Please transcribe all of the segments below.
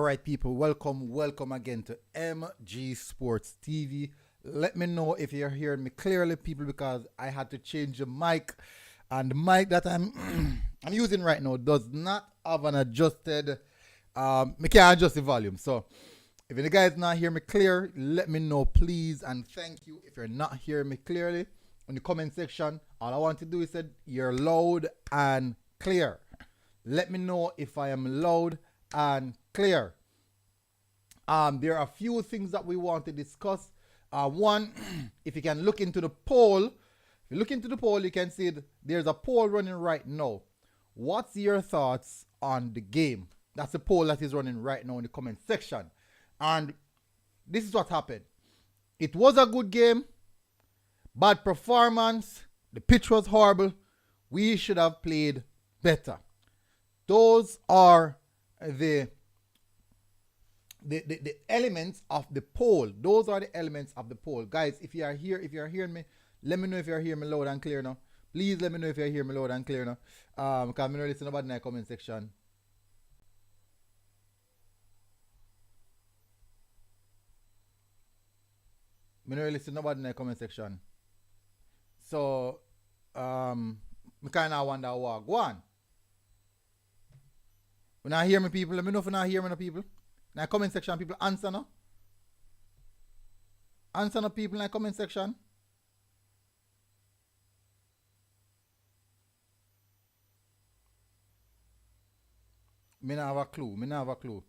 right, people, welcome again to MG Sports TV. Let me know if you're hearing me clearly, people, because I had to change the mic, and the mic that I'm I'm using right now does not have an adjusted. I can't adjust the volume. So if you guys not hear me clear, let me know, please, and thank you. If you're not hearing me clearly, in the comment section, all I want to do is say you're loud and clear. Let me know if I am loud and clear. There are a few things that we want to discuss. One, if you can look into the poll, if you look into the poll, you can see there's a poll running right now. What's your thoughts on the game? That's the poll that is running right now in the comment section. And this is what happened. It was a good game. Bad performance. The pitch was horrible. We should have played better. Those are the elements of the poll. Those are the elements of the poll. Guys, if you are hearing me, let me know if you're hearing me loud and clear now. Please let me know if you're hearing me loud and clear now. Because I'm not listening about in the comment section. I'm not listening about in the comment section. So, I kind of wonder what. Go on. When I hear me, people, let me know if you not hear me, people. In the comment section, people, answer no. Answer no, people, in the comment section. Me not have a clue.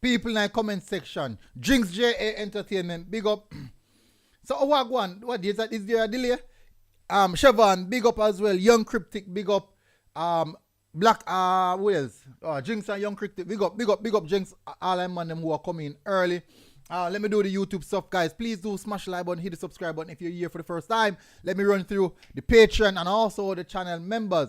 People in the comment section. Drinks JA Entertainment, big up. So, what go on? What is that? Is there a delay? Siobhan, big up as well. Young Cryptic, big up. Black what else? Jinx and Young Cryptic, big up Jinx. All them man them who are coming early. Let me do the YouTube stuff, guys. Please do smash the like button, hit the subscribe button if you're here for the first time. Let me run through the Patreon and also the channel members.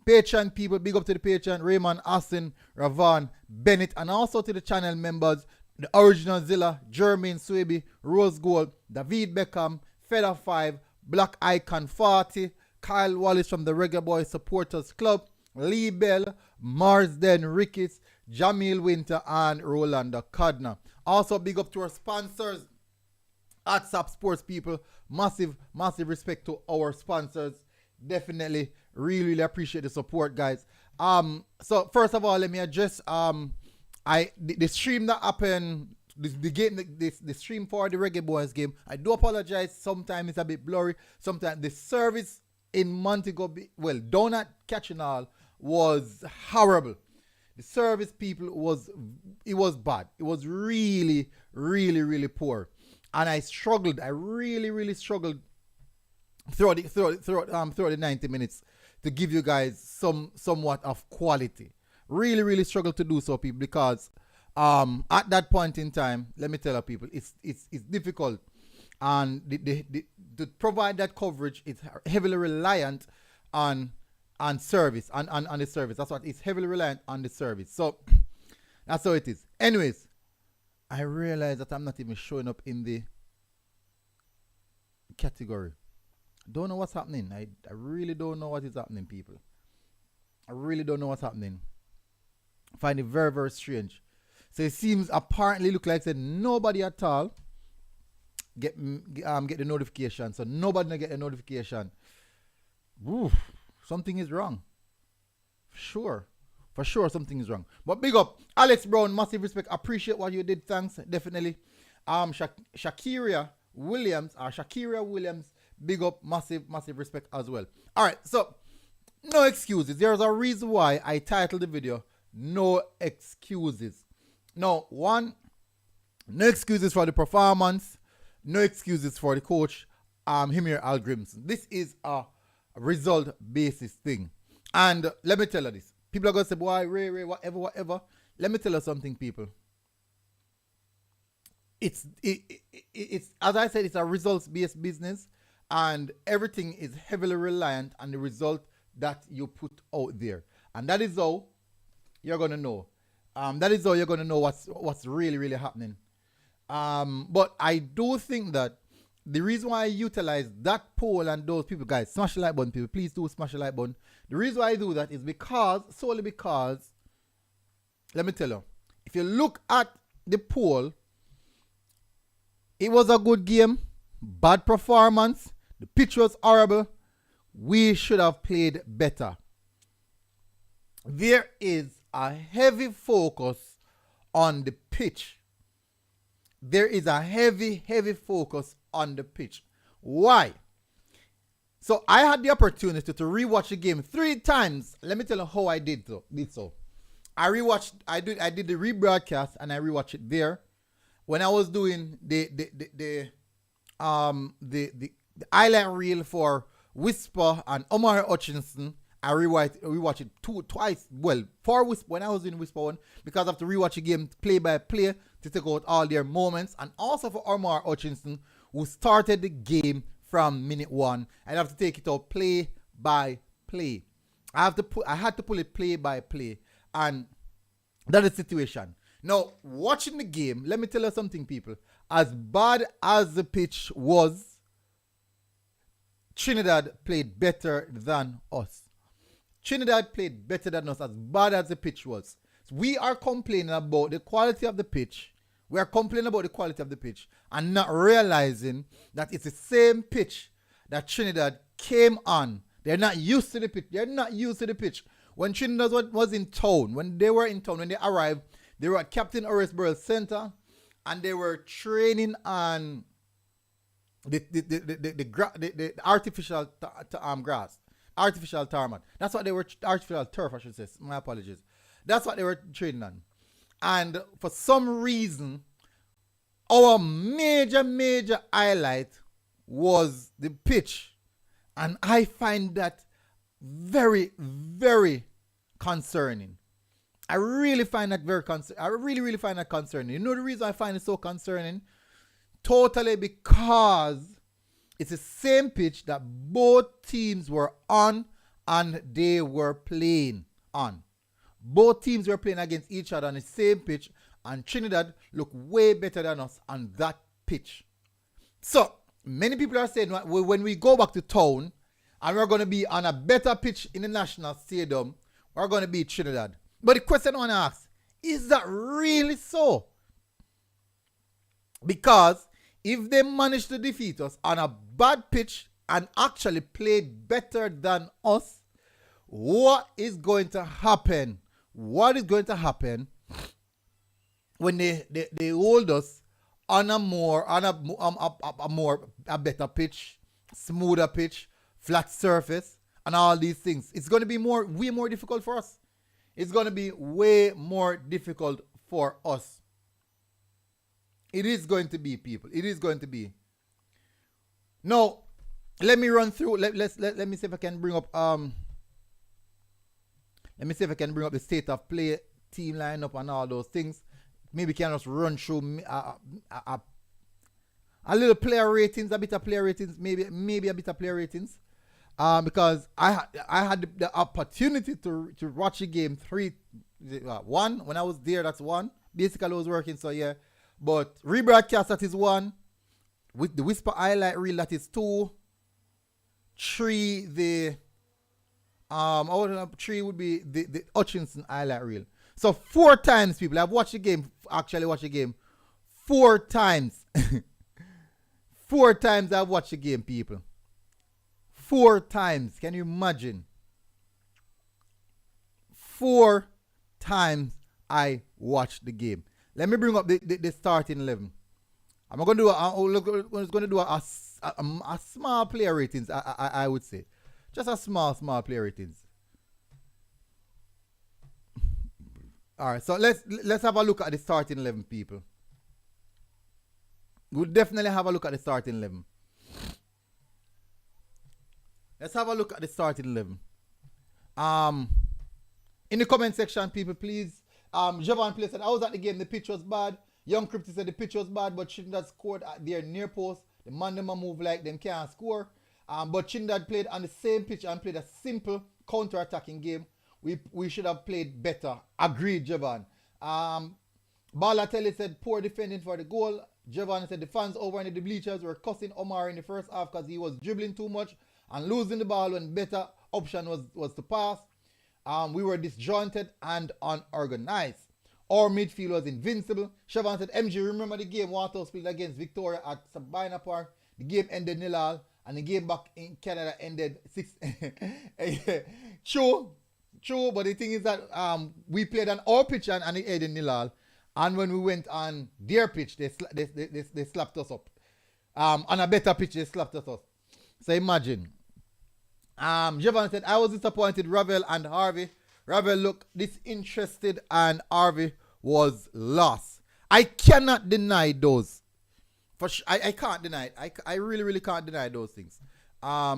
Patreon people, big up to the Patreon. Raymond, Austin, Ravan, Bennett, and also to the channel members. The Original Zilla, Jermaine Swaby, Rose Gold, David Beckham, Feather 5, Black Icon 40, Kyle Wallace from the Reggae Boy Supporters Club, Lee Bell, Marsden Ricketts, Jamil Winter, and Rolanda Codner. Also, big up to our sponsors, WhatsApp Sports people. Massive respect to our sponsors. Definitely, really appreciate the support, guys. So first of all, let me address the stream that happened. The stream for the Reggae Boys game. I do apologize. Sometimes it's a bit blurry. Sometimes the service in Montego, down at Catchinall was horrible. The service, people, was bad. It was really poor, and I struggled. I really struggled throughout the 90 minutes to give you guys somewhat of quality. Really struggled to do so, people, because at that point in time, let me tell you, people, it's difficult, and to provide that coverage, it's heavily reliant on service, on the service. That's what it's heavily reliant on the service. So that's how it is. Anyways, I realize that I'm not even showing up in the category. Don't know what's happening. I really don't know what is happening, people. I really don't know what's happening. I find it very strange. So it seems apparently look like said nobody at all get the notification. So nobody get a notification. Oof, something is wrong. For sure something is wrong. But big up Alex Brown, massive respect. Appreciate what you did. Thanks, definitely. Shakira Williams, big up, massive respect as well. All right, so no excuses. There's a reason why I titled the video "No Excuses." No, one, no excuses for the performance, no excuses for the coach, Himir Al Grimson. This is a result basis thing. And let me tell you this. People are going to say, boy, Ray, whatever. Let me tell you something, people. It's as I said, it's a results-based business, and everything is heavily reliant on the result that you put out there. And that is how you're going to know. That is how you're going to know what's really happening. But I do think that the reason why I utilize that poll and those people, guys, smash the like button, people. Please do smash the like button. The reason why I do that is solely because, let me tell you, if if you look at the poll, it was a good game, bad performance, the pitch was horrible. We should have played better. There is a heavy focus on the pitch. There is a heavy focus on the pitch. Why? So I had the opportunity to rewatch the game 3 times. Let me tell you how I did so. I did the rebroadcast and I rewatched it there. When I was doing the highlight reel for Whisper and Omar Hutchinson, I rewatched it twice. Well, for Whisper, when I was doing Whisper one, because I have to rewatch the game play by play to take out all their moments, and also for Omar Hutchinson, who started the game from minute 1. I'd have to take it out play by play. I had to pull it play by play, and that is the situation. Now, watching the game, let me tell you something, people. As bad as the pitch was, Trinidad played better than us. Trinidad played better than us, as bad as the pitch was. So we are complaining about the quality of the pitch. We are complaining about the quality of the pitch and not realizing that it's the same pitch that Trinidad came on. They're not used to the pitch. They're not used to the pitch. When Trinidad was in town, when they arrived, they were at Captain Horace Burrell Center, and they were training on the artificial grass, artificial tarmac. That's what they were, artificial turf, I should say. My apologies. That's what they were training on. And for some reason, our major highlight was the pitch. And I find that very concerning. I really find that really find that concerning. You know the reason I find it so concerning? Totally because it's the same pitch that both teams were on and they were playing on. Both teams were playing against each other on the same pitch, and Trinidad looked way better than us on that pitch. So, many people are saying when we go back to town and we're going to be on a better pitch in the National Stadium, we're going to beat Trinidad. But the question I want to ask, is that really so? Because if they manage to defeat us on a bad pitch and actually played better than us, what is going to happen? What is going to happen when they hold us on a better pitch, smoother pitch, flat surface, and all these things? It's going to be way more difficult for us. It's going to be way more difficult for us. It is going to be, people. It is going to be. Now, let me run through. Let me see if I can bring up let me see if I can bring up the state of play, team lineup, and all those things. Maybe can just run through a little player ratings, a bit of player ratings, maybe a bit of player ratings. Because I had the opportunity to watch the game 1 when I was there. That's 1. Basically, I was working, so yeah. But rebroadcast, that is 1. With the Whisper highlight reel, that is 2. 3, the 3 would be the Hutchinson highlight reel. So 4 times, people. I've watched the game. Actually, watched the game 4 times. 4 times I've watched the game, people. 4 times. Can you imagine? 4 times I watched the game. Let me bring up the starting 11. I'm going to do a small player ratings. I would say, just a small player ratings. All right, so let's have a look at the starting 11, people. We'll definitely have a look at the starting 11. Let's have a look at the starting 11. In the comment section, people, please. Javon Play said, I was at the game, the pitch was bad. Young Crypto said the pitch was bad, but Trinidad scored at their near post. The man them move like them can't score. But Trinidad played on the same pitch and played a simple counter-attacking game. We should have played better. Agreed, Javon. Balatelli said poor defending for the goal. Javon said the fans over in the bleachers were cussing Omar in the first half because he was dribbling too much and losing the ball when better option was to pass. We were disjointed and unorganized. Our midfield was invincible. Siobhan said, MG, remember the game Waterhouse played against Victoria at Sabina Park? The game ended 0-0, and the game back in Canada ended 6. True, but the thing is that we played on our pitch and it ended 0-0. And when we went on their pitch, they slapped us up. On a better pitch, they slapped us up. So imagine. Javon said, I was disappointed, Ravel and Harvey. Ravel looked disinterested and Harvey was lost. I cannot deny those. I can't deny it. I really, really can't deny those things. I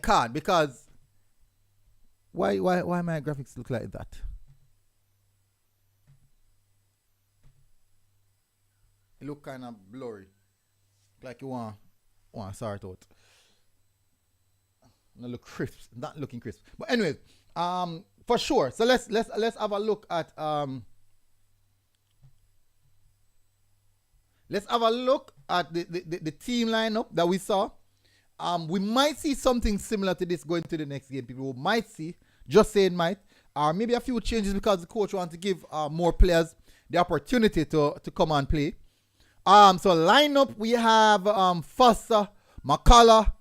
can't, because why my graphics look like that? It look kind of blurry. Like you want to sort out. Not look crisp, not looking crisp. But anyways, for sure. So let's have a look at the team lineup that we saw. We might see something similar to this going to the next game. People might see, just saying might, or maybe a few changes because the coach wants to give more players the opportunity to come and play. So lineup, we have Foster, McCullough,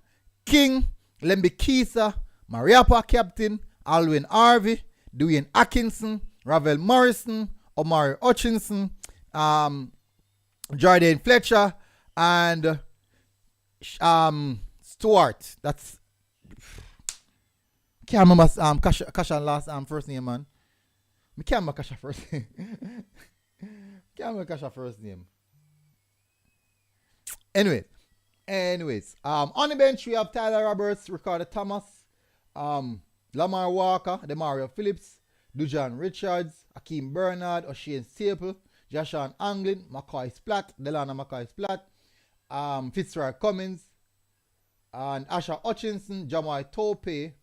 King, Lembikisa, Mariapa captain, Alwyn Harvey, Dwayne Atkinson, Ravel Morrison, Omari Hutchinson, Jordan Fletcher, and Stuart. That's, can't remember Kasha last first name, man. I can't remember Kasha first name. Can't remember Kasha first name. Anyways, on the bench we have Tyler Roberts, Ricardo Thomas, Lamar Walker, Demario Phillips, Dujan Richards, Akeem Bernard, O'Shane Staple, Joshua Anglin, McCoy Splat, Delana McCoy Splat, Fitzroy Cummins, and Asha Hutchinson, Jamai Tope,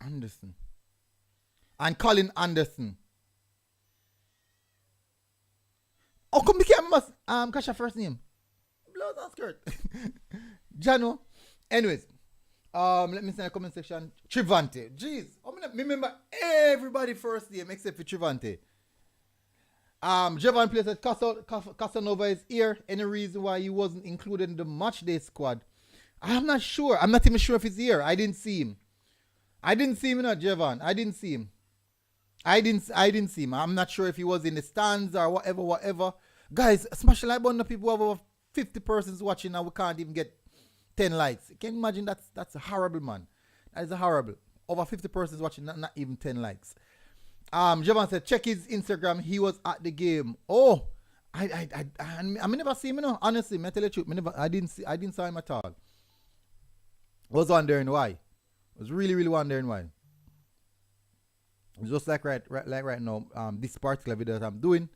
Anderson, and Colin Anderson. How come became Kasha first name? Blouse and skirt. Jano. Anyways, let me see in the comment section. Trivante. Jeez. I remember everybody first name except for Trivante. Javon plays that Casanova is here. Any reason why he wasn't included in the match day squad? I'm not sure. I'm not even sure if he's here. I didn't see him. Javon. I didn't see him. I'm not sure if he was in the stands or whatever. Guys, smash the like button. People have over 50 persons watching and we can't even get 10 likes. Can you imagine? That's horrible, man. That is horrible. Over 50 persons watching, not even 10 likes. Javon said, check his Instagram. He was at the game. Oh, I never see him, you know. Honestly, I tell you the truth. I didn't see him at all. I was wondering why. I was really wondering why. It's just like right now, this particular video that I'm doing,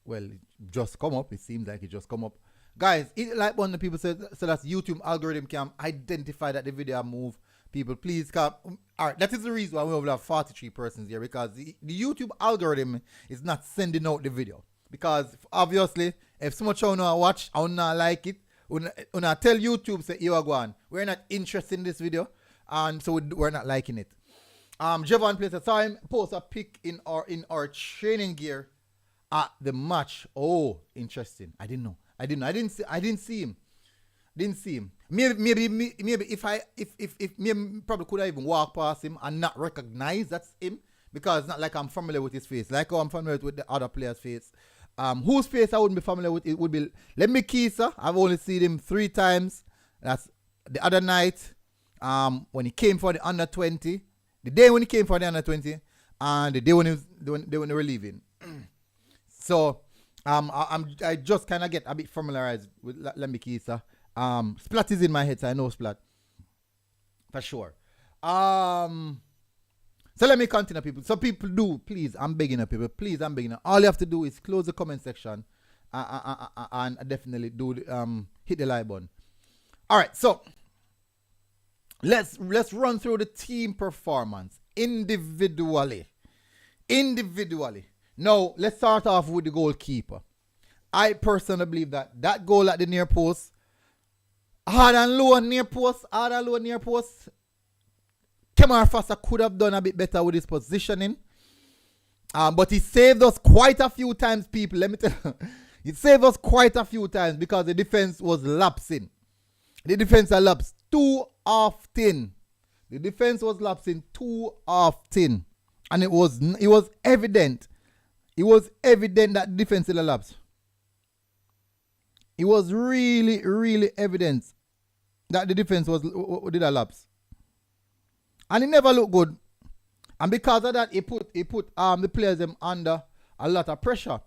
well, it just come up. It seems like it just come up. Guys, hit like button. People say so that YouTube algorithm can identify that the video move. People, please come. Alright, that is the reason why we only have 43 persons here, because the YouTube algorithm is not sending out the video. Because obviously, if so much I want to watch, I want to like it, when I tell YouTube, say, you are going, we're not interested in this video, and so we're not liking it. Javon plays a time, post a pic in our training gear at the match. Oh, interesting. I didn't know. I didn't see him. Maybe if probably could I even walk past him and not recognize that's him, because it's not like I'm familiar with his face. Like how I'm familiar with the other player's face. Whose face I wouldn't be familiar with, it would be Lembikisa. I've only seen him 3 times. That's the other night, when he came for the under 20. The day when he came for the under 20, and the day when they were leaving. So I just kind of get a bit familiarized with Lembikisa. Splat is in my head, so I know Splat for sure. So let me continue, people. So people do, please, I'm begging you, people. Please, I'm begging you. All you have to do is close the comment section and definitely do hit the like button. All right, so let's run through the team performance individually. Now, let's start off with the goalkeeper. I personally believe that goal at the near post, hard and low near post, Kemar Foster could have done a bit better with his positioning. But he saved us quite a few times, people. Let me tell you. He saved us quite a few times because the defense was lapsing. The defense lapsed too often. The defense was lapsing too often. And it was evident. It was evident that the defense did lapse. It was really, really evident that the defense did a lapse. And it never looked good. And because of that, he put the players them under a lot of pressure.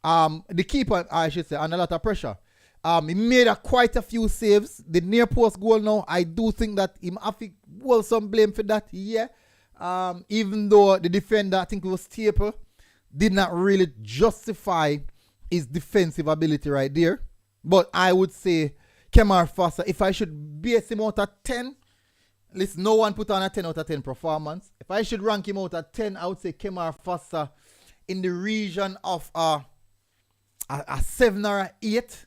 The keeper, I should say, under a lot of pressure. He made quite a few saves. The near post goal now, I do think that him have to hold some blame for that, yeah. Even though the defender, I think it was Staple, did not really justify his defensive ability right there. But I would say Kemar Foster, if I should base him out of 10, listen, no one put on a 10 out of 10 performance. If I should rank him out of 10, I would say Kemar Foster in the region of a 7 or a 8.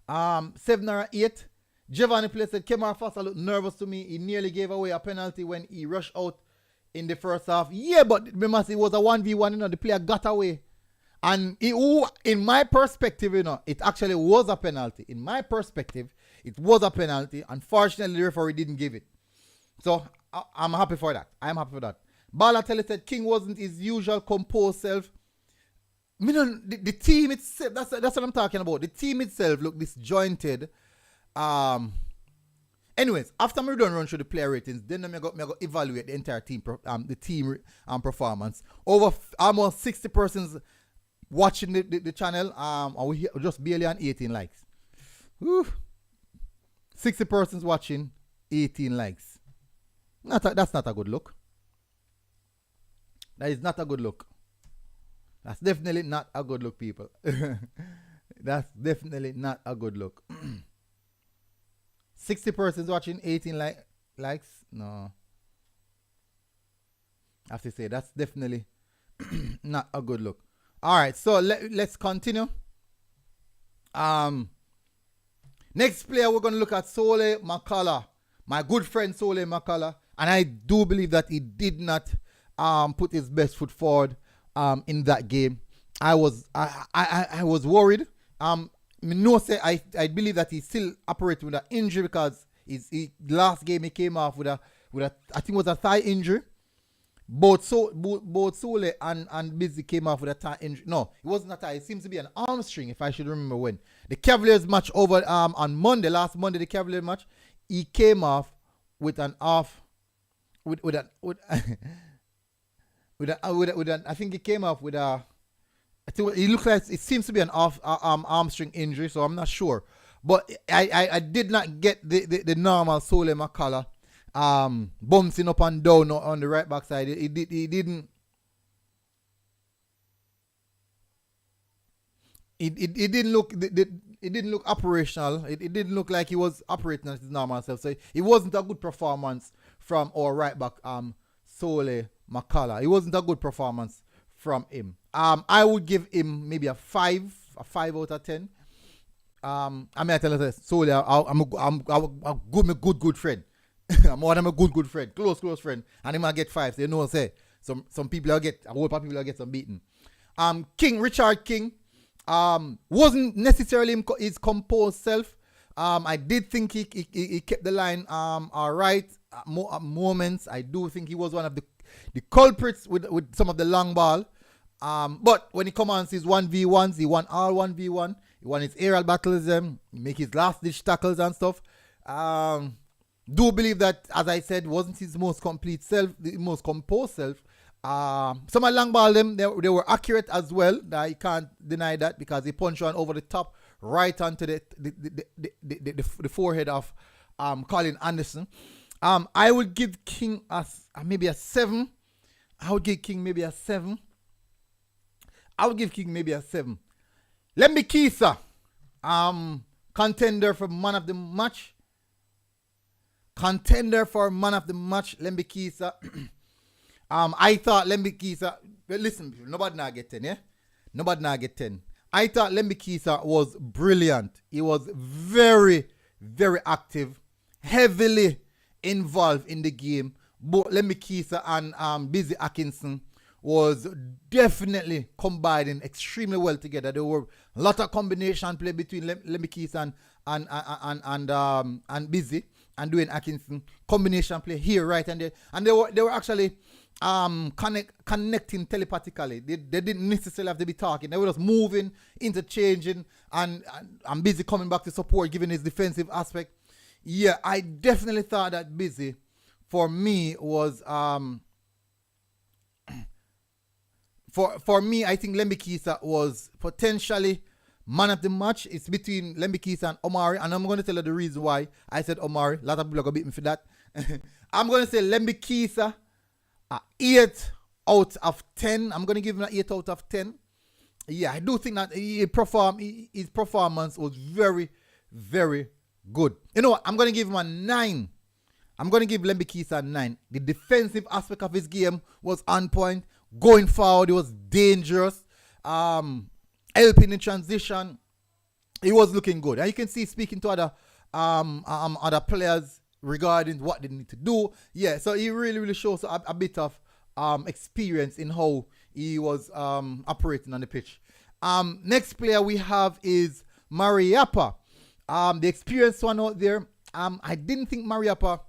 7 or 8. Giovanni Play said Kemar Foster looked nervous to me. He nearly gave away a penalty when he rushed out in the first half. Yeah, but remember, it was a 1v1, the player got away. And in my perspective, it actually was a penalty. In my perspective, it was a penalty. Unfortunately, the referee didn't give it. So, I'm happy for that. I'm happy for that. Balotelli said King wasn't his usual composed self. The team itself, that's what I'm talking about. The team itself looked disjointed. Anyways, after me done run through the player ratings, then I go evaluate the entire team, the team performance. Over almost 60 persons watching the channel. And we just barely on 18 likes. Whew. 60 persons watching, 18 likes. That's not a good look. That is not a good look. That's definitely not a good look, people. That's definitely not a good look. 60 persons watching, 18 likes. No. I have to say, that's definitely not a good look. All right, so let's continue. Next player, we're going to look at Sole Makala. My good friend Sole Makala. And I do believe that he did not put his best foot forward in that game. I was worried. I believe that he's still operating with an injury because last game he came off with a I think it was a thigh injury. Both Sole and Busy came off with a thigh injury. No, it wasn't a thigh. It seems to be an arm string, if I should remember when. The Cavaliers match over on Monday, last Monday, the Cavaliers match, he came off with an off with an I think he came off with a. It looks like it seems to be an off arm string injury, so I'm not sure. But I did not get the normal Sole Makala bouncing up and down on the right back side. It didn't look operational. It didn't look like he was operating at his normal self. So it wasn't a good performance from our right back Sole Makala. It wasn't a good performance from him. I would give him maybe a 5 out of 10. I mean, I tell you this, Sole, I'm a good friend. I'm more than a good friend, close friend, and he might get 5. So you know, say some people will get, a whole lot of people will get some beaten. Richard King, wasn't necessarily his composed self. I did think he kept the line all right at moments. I do think he was one of the culprits with some of the long ball. But when he commands his 1v1s, he won all 1v1. He won his aerial battles, he make his last ditch tackles and stuff. Do believe that, as I said, wasn't his most complete self, the most composed self. Some of long ball them, they were accurate as well. I can't deny that because he punched one over the top, right onto the forehead of Colin Anderson. I would give King maybe a 7. I would give King maybe a 7. Let me Kisa, contender for man of the match. Lembe Kisa. I thought Lembe Kisa, listen, nobody now get 10, yeah? Nobody now get 10. I thought Lembe Kisa was brilliant. He was very, very active, heavily involved in the game. Both Lemmy Keeser and Busy Atkinson was definitely combining extremely well together. There were a lot of combination play between Lemmy Keeser and Busy and doing Atkinson. Combination play here, right, and there. And they were actually connecting telepathically. They didn't necessarily have to be talking. They were just moving, interchanging, and Busy coming back to support, given his defensive aspect. Yeah, I definitely thought that Busy, for me, was for me, I think Lemmy Keeser was potentially man of the match. It's between Lemmy Keeser and Omari, and I'm going to tell you the reason why I said Omari. A lot of people are going to beat me for that. I'm going to say Lemmy Keeser 8 out of 10. I'm going to give him an 8 out of 10. Yeah, I do think that his performance was very, very good. You know what? I'm going to give him a 9. I'm going to give Lemmy Keeser a 9. The defensive aspect of his game was on point. Going forward, it was dangerous. Helping in transition. It was looking good. And you can see speaking to other players regarding what they need to do. Yeah, so he really shows a bit of experience in how he was operating on the pitch. Next player we have is Mariappa. The experienced one out there. I didn't think Mariappa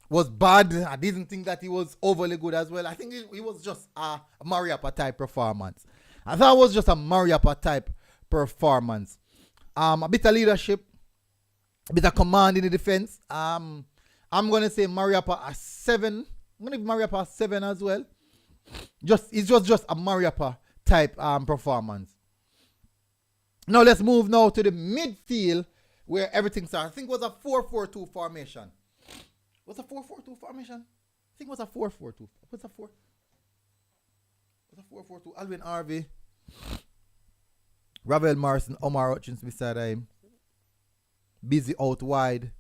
was bad. I didn't think that he was overly good as well. I think it was just a Mariappa type performance. I thought it was just a Mariappa type performance. A bit of leadership, a bit of command in the defense. I'm going to say Mariappa a 7. I'm going to give Mariappa a 7 as well. It's just a Mariappa type performance. Now let's move now to the midfield where everything started. I think it was a 4-4-2 formation. Was a 4-4-2 formation? I think it was a 4-4-2. What's a 4? What's a 4-4-2? Alvin Harvey, Ravel Morrison, Omar Hutchins beside him. Busy out wide.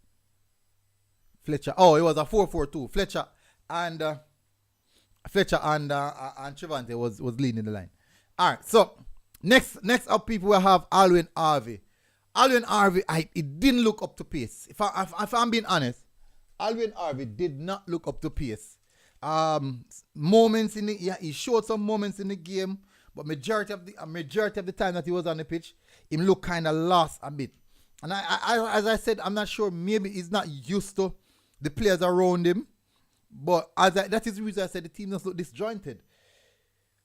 Fletcher. Oh, it was a 4-4-2. Fletcher and Trevante was leading the line. All right. So next up, people will have Alvin Harvey. Alvin Harvey, it didn't look up to pace. If I'm being honest, Alvin Harvey did not look up to pace. Moments in he showed some moments in the game, but majority of the time that he was on the pitch, he looked kind of lost a bit. And I as I said, I'm not sure. Maybe he's not used to the players around him. But that is the reason I said the team does look disjointed.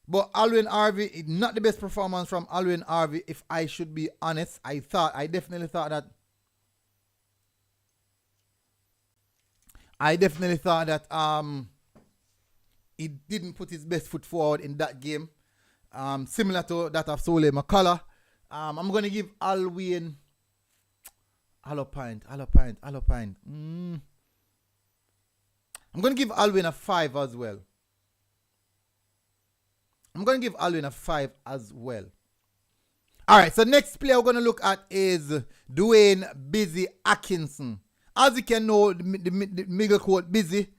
But Alvin Harvey, not the best performance from Alvin Harvey. If I should be honest, I definitely thought that he didn't put his best foot forward in that game. Similar to that of Sole McCullough. I'm going to give Alwyn Alopine. I'm going to give Alwyn a 5 as well. Alright, so next player we're going to look at is Dwayne Busy Atkinson. As you can know, the middle court Busy,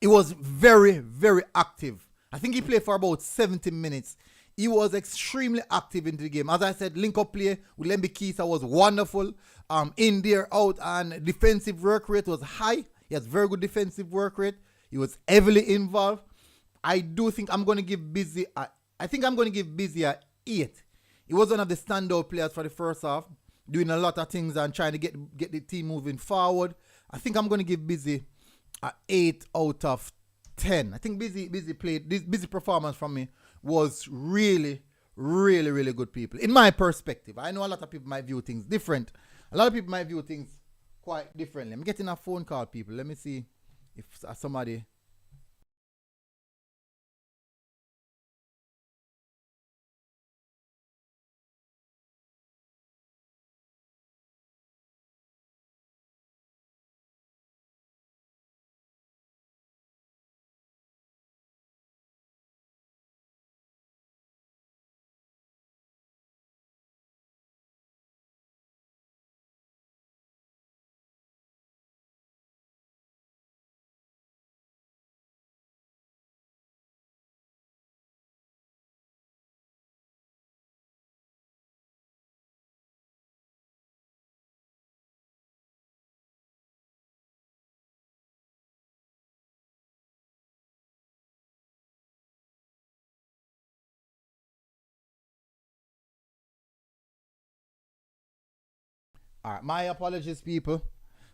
he was very, very active. I think he played for about 70 minutes. He was extremely active in the game. As I said, link-up play with Lemmy Keeser was wonderful. In there, out, and defensive work rate was high. He has very good defensive work rate. He was heavily involved. I do think I'm going to give Busy a 8. He was one of the standout players for the first half, doing a lot of things and trying to get the team moving forward. I think I'm going to give Busy a 8 out of 10. I think Busy played, this Busy performance from me was really, really, really good, people. In my perspective, I know a lot of people might view things different. A lot of people might view things quite differently. I'm getting a phone call, people. Let me see if somebody All right, my apologies, people.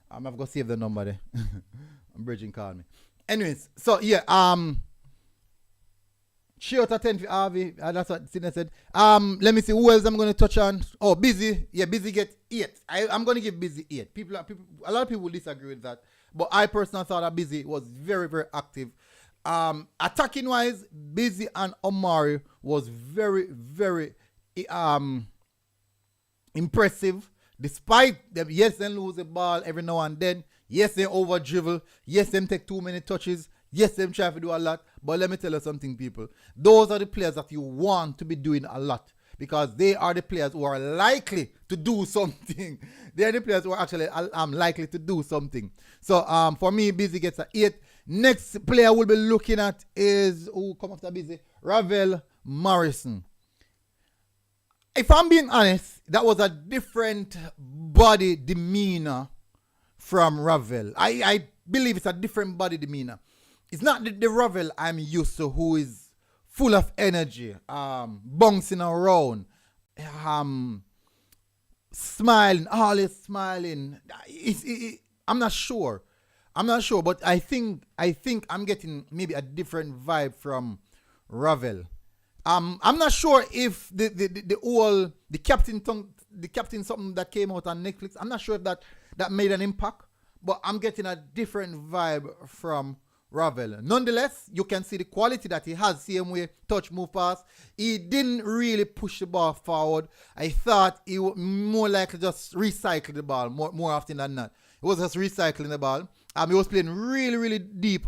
I've got to save the number there. I'm bridging called me. Anyways, so yeah, she out of 10 for Harvey. That's what Sidney said. Let me see who else I'm going to touch on. Oh, Busy. Yeah, Busy get 8. I'm going to give Busy 8. A lot of people will disagree with that. But I personally thought that Busy was very, very active. Attacking wise, Busy and Omari was very, very impressive. Despite them, yes, they lose the ball every now and then. Yes, they over dribble. Yes, them take too many touches. Yes, them try to do a lot. But let me tell you something, people. Those are the players that you want to be doing a lot, because they are the players who are likely to do something. They are the players who are actually likely to do something. So for me, Busy gets an 8. Next player we'll be looking at is, who come after Busy? Ravel Morrison. If I'm being honest, that was a different body demeanor from Ravel. I believe it's a different body demeanor. It's not the Ravel I'm used to, who is full of energy, bouncing around, smiling, always smiling. I'm not sure. But I think I'm getting maybe a different vibe from Ravel. I'm not sure if the captain something that came out on Netflix, I'm not sure if that made an impact, but I'm getting a different vibe from Ravel. Nonetheless, you can see the quality that he has. Same way, touch, move, pass. He didn't really push the ball forward. I thought he would more likely just recycle the ball more often than not. He was just recycling the ball. He was playing really, really deep.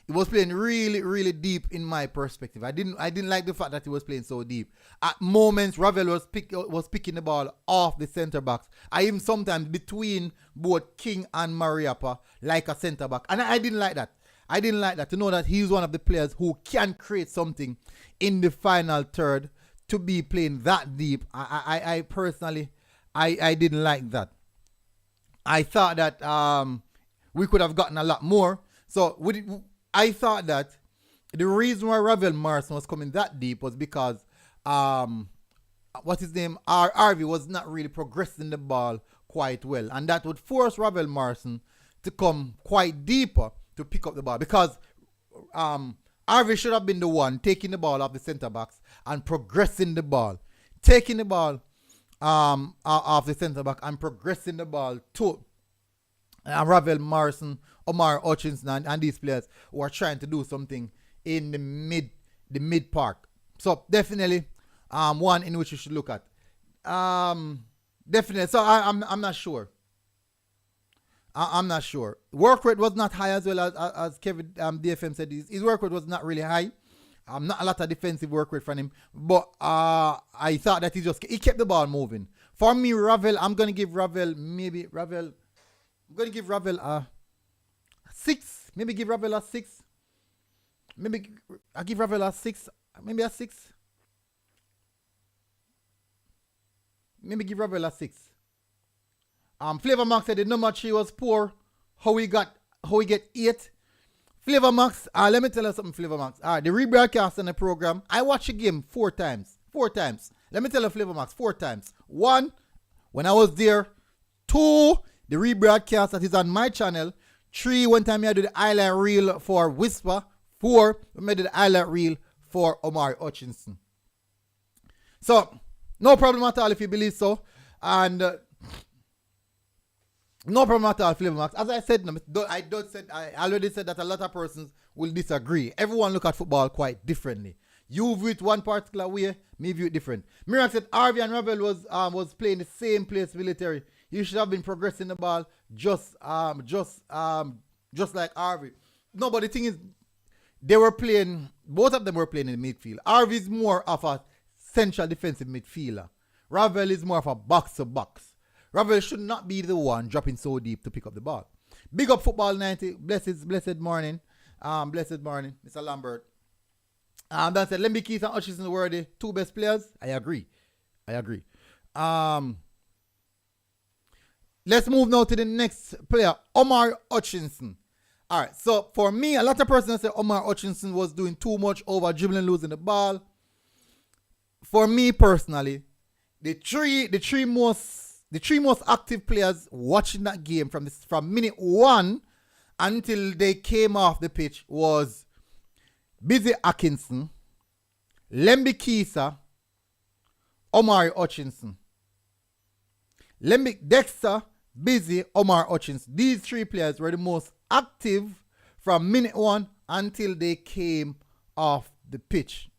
He was playing really, really deep in my perspective. I didn't like the fact that he was playing so deep. At moments, Ravel was picking the ball off the centre backs. I even sometimes between both King and Mariappa like a centre back. And I didn't like that. I didn't like that. To know that he's one of the players who can create something in the final third, to be playing that deep. I personally, I didn't like that. I thought that we could have gotten a lot more. So I thought that the reason why Ravel Morrison was coming that deep was because what's his name? Harvey was not really progressing the ball quite well. And that would force Ravel Morrison to come quite deeper to pick up the ball, because Harvey should have been the one taking the ball off the centre backs and progressing the ball. Taking the ball off the centre back and progressing the ball to Ravel Morrison, Omar Hutchinson, and these players who are trying to do something in the mid park. So definitely one in which you should look at. Definitely. So I'm not sure. I'm not sure. Work rate was not high as well as Kevin DFM said. His work rate was not really high. Not a lot of defensive work rate from him. But I thought that he kept the ball moving. For me, Ravel, I'm going to give Ravel a 6. Maybe give Ravel a 6. Maybe I give Ravel a 6. Maybe a 6. Maybe give Ravel a 6. Flavor Max said the number 3 was poor. How he get 8. Flavor Max, let me tell you something, Flavor Max. The rebroadcast on the program, I watched the game 4 times. 4 times. Let me tell you, Flavor Max, 4 times. 1, when I was there. 2, the rebroadcast that is on my channel. 3, one time I did the highlight reel for Whisper. 4, we made the highlight reel for Omar Hutchinson. So, no problem at all if you believe so. And no problem at all, Flavor Max. As I said, I already said that a lot of persons will disagree. Everyone look at football quite differently. You view it one particular way, me view it different. Mirac said Harvey and Ravel was playing the same place military. You should have been progressing the ball just like Harvey. No, but the thing is, both of them were playing in the midfield. Harvey is more of a central defensive midfielder. Ravel is more of a box-to-box. Ravel should not be the one dropping so deep to pick up the ball. Big up Football 90. Blessed morning. Blessed morning, Mr. Lambert. That said, Lemby Keith and Hutchinson were the 2 best players. I agree. Let's move now to the next player, Omar Hutchinson. All right, so for me, a lot of persons say Omar Hutchinson was doing too much over dribbling, losing the ball. For me personally, the three most active players watching that game from minute 1 until they came off the pitch was Busy Atkinson, Lembi Kisa, Omari Hutchinson. Dexter, Busy, Omar Hutchinson. These 3 players were the most active from minute 1 until they came off the pitch.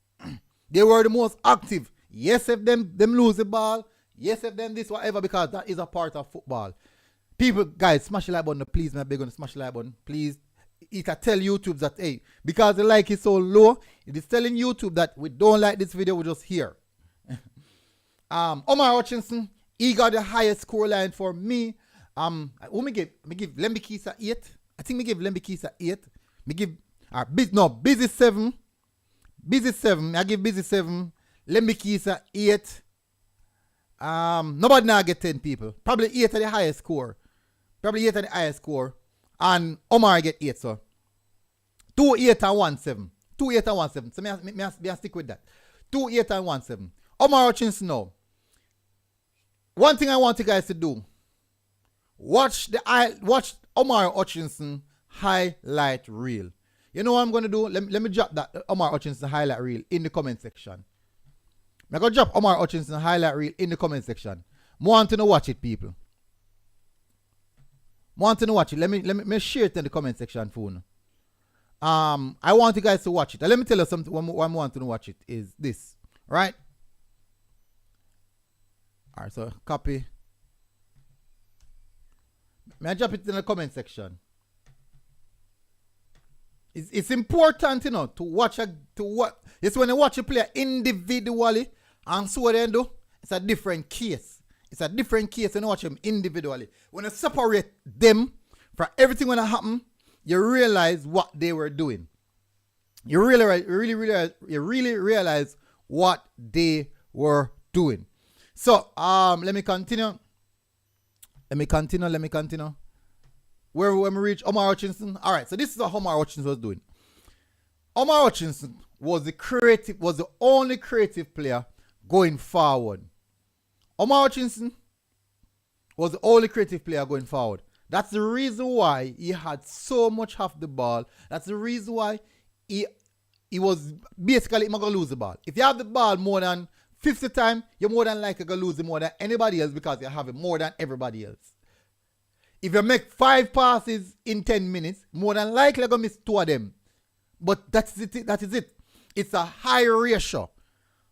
They were the most active. Yes, if them lose the ball. Yes, if them this, whatever, because that is a part of football. People, guys, smash the like button, please. My beg on smash the like button, please. It can tell YouTube that, hey, because the like is so low, it is telling YouTube that we don't like this video, we just here. Omar Hutchinson, he got the highest score line for me. Who me give Lembi Kisa 8. I think me give Lembi Kisa 8. Me give Busy 7. Busy 7. I give Busy 7. Lembi Kisa 8. Nobody now get 10 people. Probably 8 at the highest score. And Omar get 8, so 2 8 and 1 7. 2 8 and 1 7. So me stick with that. 2 8 and 1 7. Omar Hutchinson now. One thing I want you guys to do. Watch Omar Hutchinson highlight reel. You know what I'm going to do? Let me drop that Omar Hutchinson highlight reel in the comment section. I'm going to drop Omar Hutchinson highlight reel in the comment section. Want to know watch it, people. Want to know watch it. Let me share it in the comment section for you. I want you guys to watch it. Let me tell you something. What I want to know watch it is this. Right? Alright, so copy. May I drop it in the comment section? It's important, you know, to watch it's when you watch a player individually and so what they do, it's a different case. It's a different case when you watch them individually. When you separate them from everything when it happen, you realize what they were doing. You really realize what they were doing. So let me continue. When we reach Omar Hutchinson. Alright, so this is what Omar Hutchinson was doing. Omar Hutchinson was the only creative player going forward. Omar Hutchinson was the only creative player going forward. That's the reason why he had so much of the ball. That's the reason why he was basically going to lose the ball. If you have the ball more than 50 times, you're more than likely going to lose it more than anybody else because you have it more than everybody else. If you make 5 passes in 10 minutes, more than likely you're going to miss 2 of them. But that is it. It's a high ratio.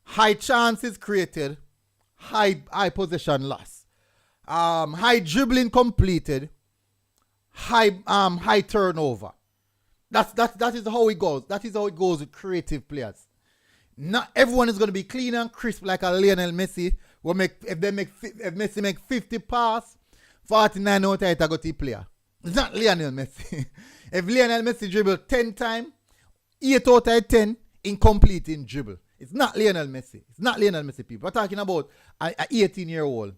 High chances created. High possession loss. High dribbling completed. High turnover. That is how it goes. That is how it goes with creative players. Not everyone is going to be clean and crisp like a Lionel Messi. If Messi make 50 passes, 49 out of it I got to player. It's not Lionel Messi. If Lionel Messi dribble 10 times, 8 out of 10 incomplete in dribble. It's not Lionel Messi. It's not Lionel Messi, people. We're talking about an 18-year-old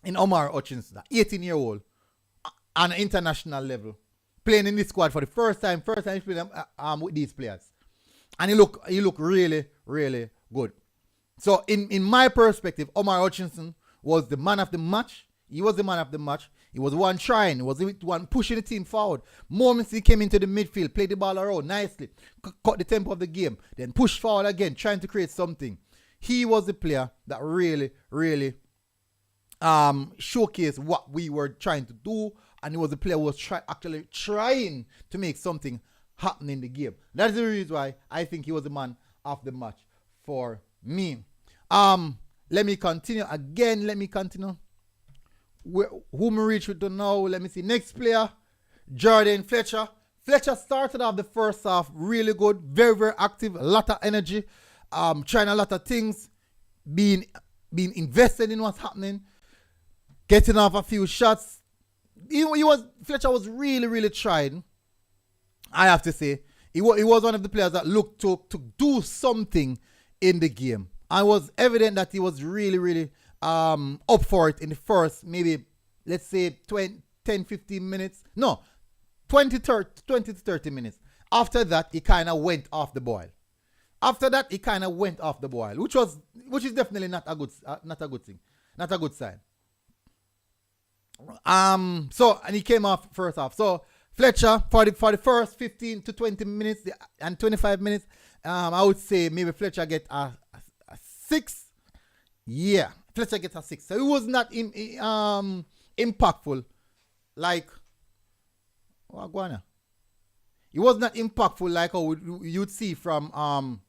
in Omar Hutchinson, 18-year-old on an international level, playing in this squad for the first time he's playing with these players. And he look really, really good. So in my perspective, Omar Hutchinson was the man of the match. He was the man of the match. He was the one trying. He was the one pushing the team forward. Moments he came into the midfield, played the ball around nicely, cut the tempo of the game, then pushed forward again, trying to create something. He was the player that really, really showcased what we were trying to do, and he was the player who was actually trying to make something happen in the game. That's the reason why I think he was the man of the match for me. Let me continue again. Who me reach with now? Let me see. Next player, Jordan Fletcher. Fletcher started off the first half really good, very, very active, a lot of energy, trying a lot of things, being invested in what's happening, getting off a few shots. Fletcher was really, really trying. I have to say, he was one of the players that looked to do something in the game. And it was evident that he was really, really up for it in the first, maybe, let's say, 10, 15 minutes. No, 20 to 30 minutes. After that, he kind of went off the boil. After that, he kind of went off the boil, which is definitely not a good thing, not a good sign. So and he came off first half. So Fletcher for the first 15 to 20 minutes and 25 minutes, I would say maybe Fletcher get a 6. Yeah, Fletcher gets a 6. So it was not impactful like Guana. It was not impactful like how you'd see from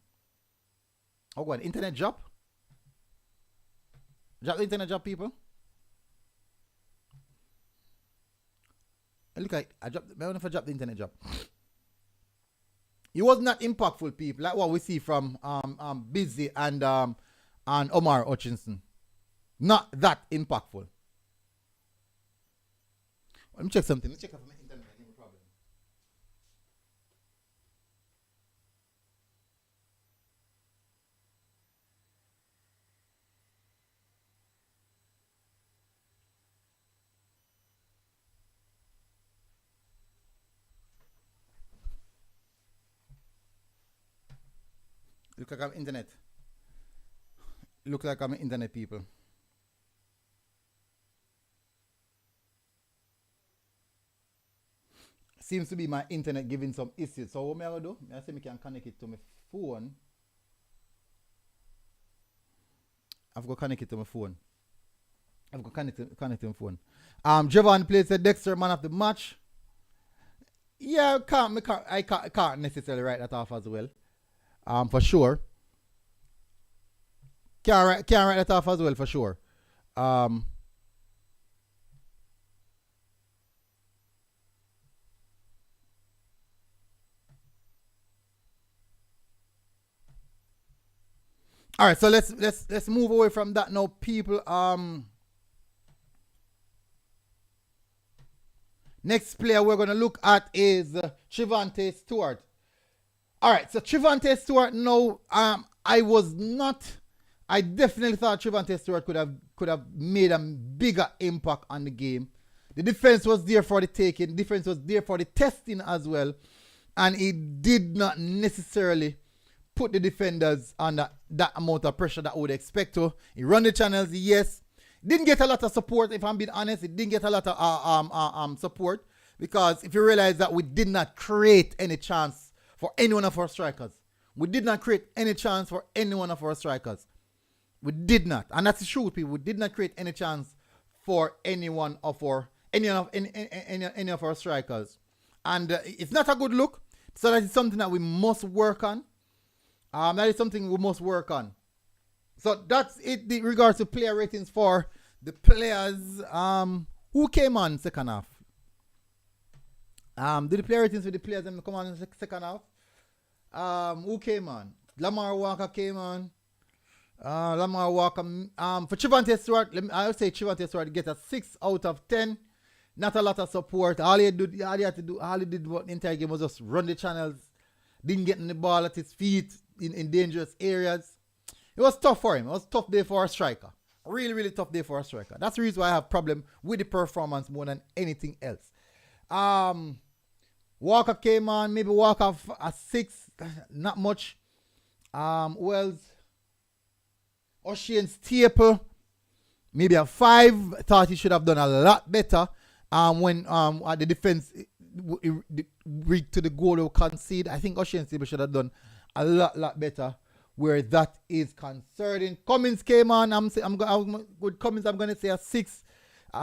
internet job. Drop the internet job, people. Look like I don't know if I dropped the internet job. It was not impactful, people, like what we see from Busy and Omar Hutchinson. Not that impactful. Let me check something. Let's check out my internet. No problem. Look like I'm internet. Look like I'm internet, people. Seems to be my internet giving some issues. So what am I gonna do? I say I can connect it to my phone. I've got connect it to my phone. I've got connect it to my phone. Javon plays the Dexter man of the match. Yeah, I can't necessarily write that off as well. For sure. Can't write that off as well for sure. All right, so let's move away from that now, people. Next player we're gonna look at is Trevante Stewart. All right, so Trevante Stewart. No, I definitely thought Trevante Stewart could have made a bigger impact on the game. The defense was there for the taking. The defense was there for the testing as well, and it did not necessarily put the defenders under that amount of pressure that I would expect to. He run the channels, yes. Didn't get a lot of support, if I'm being honest. It didn't get a lot of support because if you realize that we did not create any chance for any one of our strikers. We did not create any chance for any one of our strikers. We did not. And that's the truth, people. We did not create any chance for any of our strikers. And it's not a good look. So that is something that we must work on. That is something we must work on. So that's it in regards to player ratings for the players who came on second half. Do the player ratings for the players that come on in the second half? Who came on? Lamar Walker came on. Lamar Walker. For Trevante Stewart, I would say Trevante Stewart get a 6 out of 10. Not a lot of support. All he did the entire game was just run the channels. Didn't get the ball at his feet in dangerous areas. It was tough for him. It was a tough day for a striker. Really, really tough day for a striker. That's the reason why I have problem with the performance more than anything else. Walker came on. Maybe Walker a 6. Not much. Wells. Ocean Staple. Maybe a 5. Thought he should have done a lot better. When the defense reached to the goal to concede. I think Ocean Staple should have done a lot better where that is concerning. Cummins came on. With Cummins, I'm gonna say a 6.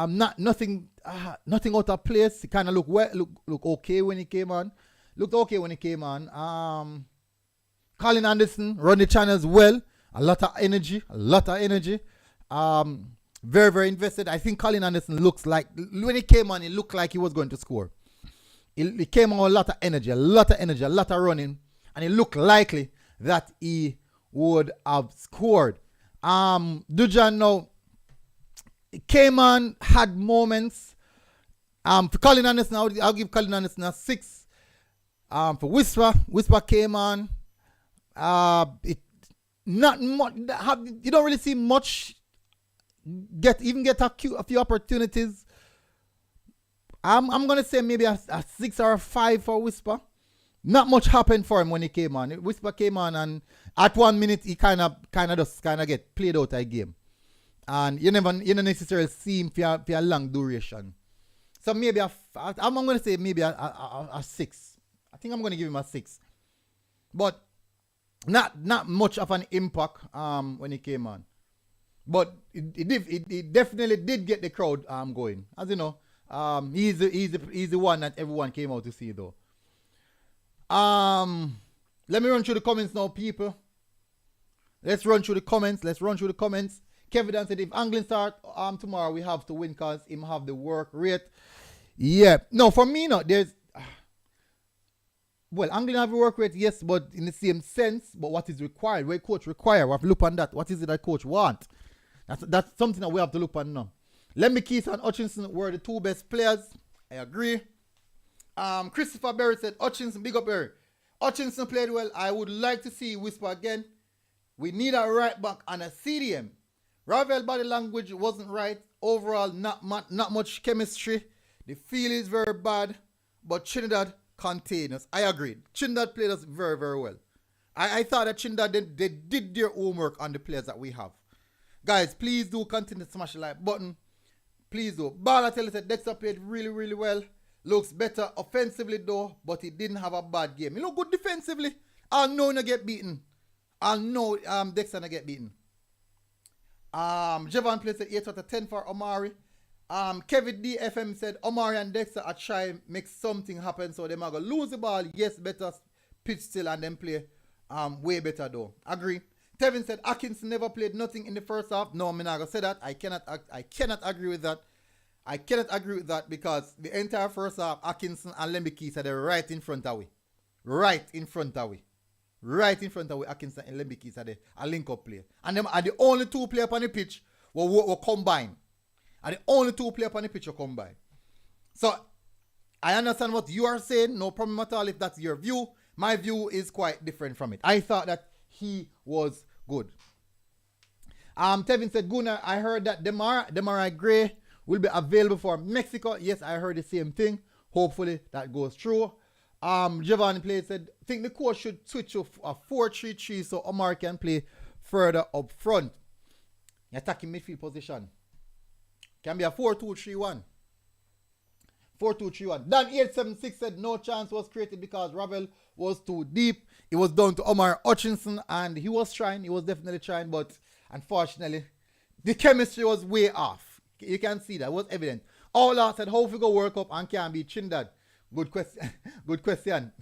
Nothing out of place. He kind of look okay when he came on. Looked okay when he came on. Colin Anderson run the channels well. A lot of energy. Very, very invested. I think Colin Anderson looks like, when he came on, he looked like he was going to score. He came on with a lot of energy, a lot of running, and it looked likely that he would have scored. Dujan now came on, had moments. For Colin Anderson, I'll give Colin Anderson a 6. For Whisper came on. Not much. You don't really see much. Get a few opportunities. I'm gonna say maybe a 6 or a 5 for Whisper. Not much happened for him when he came on. Whisper came on, and at 1 minute he kind of get played out of the game, and you don't necessarily see him for a long duration. So maybe I'm going to say maybe a 6. I think I'm going to give him a 6, but not much of an impact when he came on. But it definitely did get the crowd going. As you know, he's the one that everyone came out to see though. Let me run through the comments now, people. Let's run through the comments. Kevin said if Anglin start tomorrow, we have to win because him have the work rate. Yeah. No, for me, no. There's well, Anglin have the work rate, yes, but in the same sense. But what is required? What coach require? We have to look on that. What is it that coach want? That's something that we have to look on now. Lemmy Keith and Hutchinson were the two best players. I agree. Christopher Berry said Hutchinson, big up Berry. Hutchinson played well. I would like to see Whisper again. We need a right back and a CDM. Ravel body language wasn't right. Overall, not much chemistry. The feel is very bad, but Trinidad contained us. I agreed. Trinidad played us very, very well. I thought that Trinidad, they did their homework on the players that we have. Guys, please do continue to smash the like button. Please do. Balotelli said Dexter played really, really well. Looks better offensively though, but he didn't have a bad game. He looked good defensively. I'll know not get beaten. I'll know Dexter not get beaten. Javon plays at 8 out of 10 for Omari. Kevin DFM said Omari and Dexter are trying make something happen, so they might go lose the ball. Yes, better pitch still and then play way better though. Agree. Tevin said Atkinson never played nothing in the first half. No, I'm not gonna say that. I cannot agree with that. I cannot agree with that because the entire first half, Atkinson and Lembeke said they're right in front of we. Right in front of we. Atkinson and Lembeke said a link-up play. And them are the only two players on the pitch were combined. So, I understand what you are saying. No problem at all if that's your view. My view is quite different from it. I thought that he was good. Tevin said, Gunnar, I heard that Demarai Gray will be available for Mexico. Yes, I heard the same thing. Hopefully that goes through. Giovanni played said, think the coach should switch to a 4-3-3 so Omar can play further up front. Attacking midfield position. Can be a 4-2-3-1. 4-2-3-1. Dan 876 said no chance was created because Ravel was too deep. It was down to Omar Hutchinson and he was definitely trying, but unfortunately the chemistry was way off. You can see that, it was evident. Ola said, how we go work up and can be Trinidad? Good question. Good question.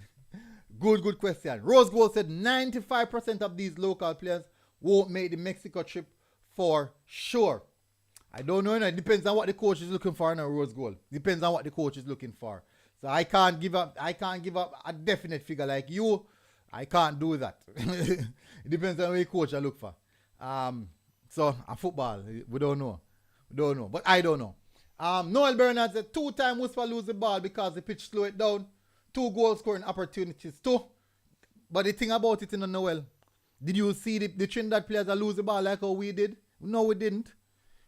Good question. Rose Gold said 95% of these local players won't make the Mexico trip for sure. I don't know. It depends on what the coach is looking for in a Rose Gold. Depends on what the coach is looking for. So I can't give up a definite figure like you. I can't do that. It depends on what the coach I look for. So a football, we don't know. But I don't know. Noel Bernard said 2-time Whisper lose the ball because the pitch slow it down. 2 goal scoring opportunities too. But the thing about it, Noel, did you see the Trinidad players that lose the ball like how we did? No, we didn't.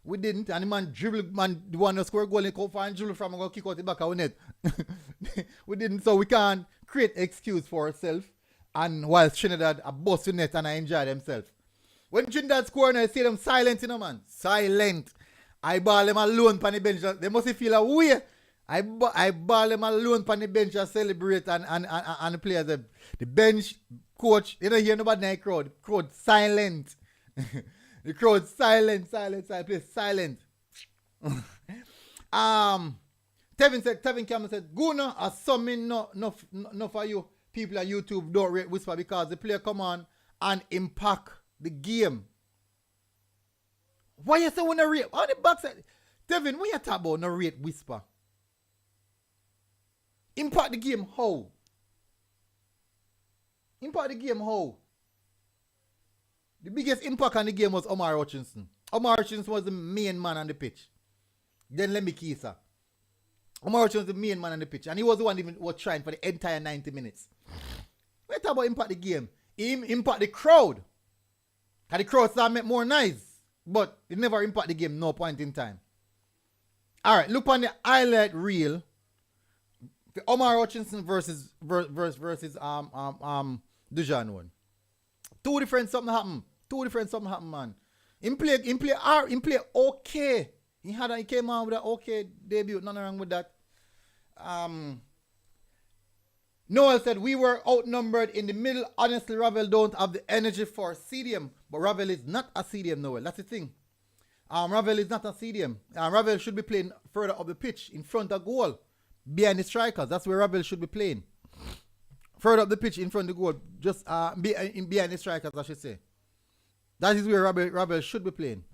And the man dribbled, the one that scored goal and come for and dribble from and go kick out the back of the net. We didn't, so we can't create excuse for ourselves. And while Trinidad a bust the net and I enjoy themselves. When Trinidad score and I see them silent, man. Silent. I ball them alone on the bench. They must feel a way. I ball them alone on the bench and celebrate and the players. The bench coach, you don't hear nobody in the crowd. The crowd silent. The crowd silent. Please silent. Tevin Cameron said, Guna, assuming no for you. People on YouTube don't rate Whisper because the player come on and impact the game. Why you say when I rate? On the backside, Devin, when you talk about no rate Whisper? Impact the game how? The biggest impact on the game was Omar Hutchinson. Omar Hutchinson was the main man on the pitch. Then Lemmy Kisa. Omar Hutchinson was the main man on the pitch. And he was the one even was trying for the entire 90 minutes. When you talk about impact the game, he impact the crowd. And the crowd start make more noise. But it never impact the game, no point in time. Alright, look on the highlight reel For Omar Hutchinson versus Dujan one. Two different something happen. Man. Him play okay. He came out with an okay debut. Nothing wrong with that. Noel said we were outnumbered in the middle. Honestly, Ravel don't have the energy for CDM. But Ravel is not a CDM, Noel. That's the thing. Ravel is not a CDM. Ravel should be playing further up the pitch, in front of goal, behind the strikers. That's where Ravel should be playing. Further up the pitch, in front of the goal, just behind the strikers, I should say. That is where Ravel should be playing.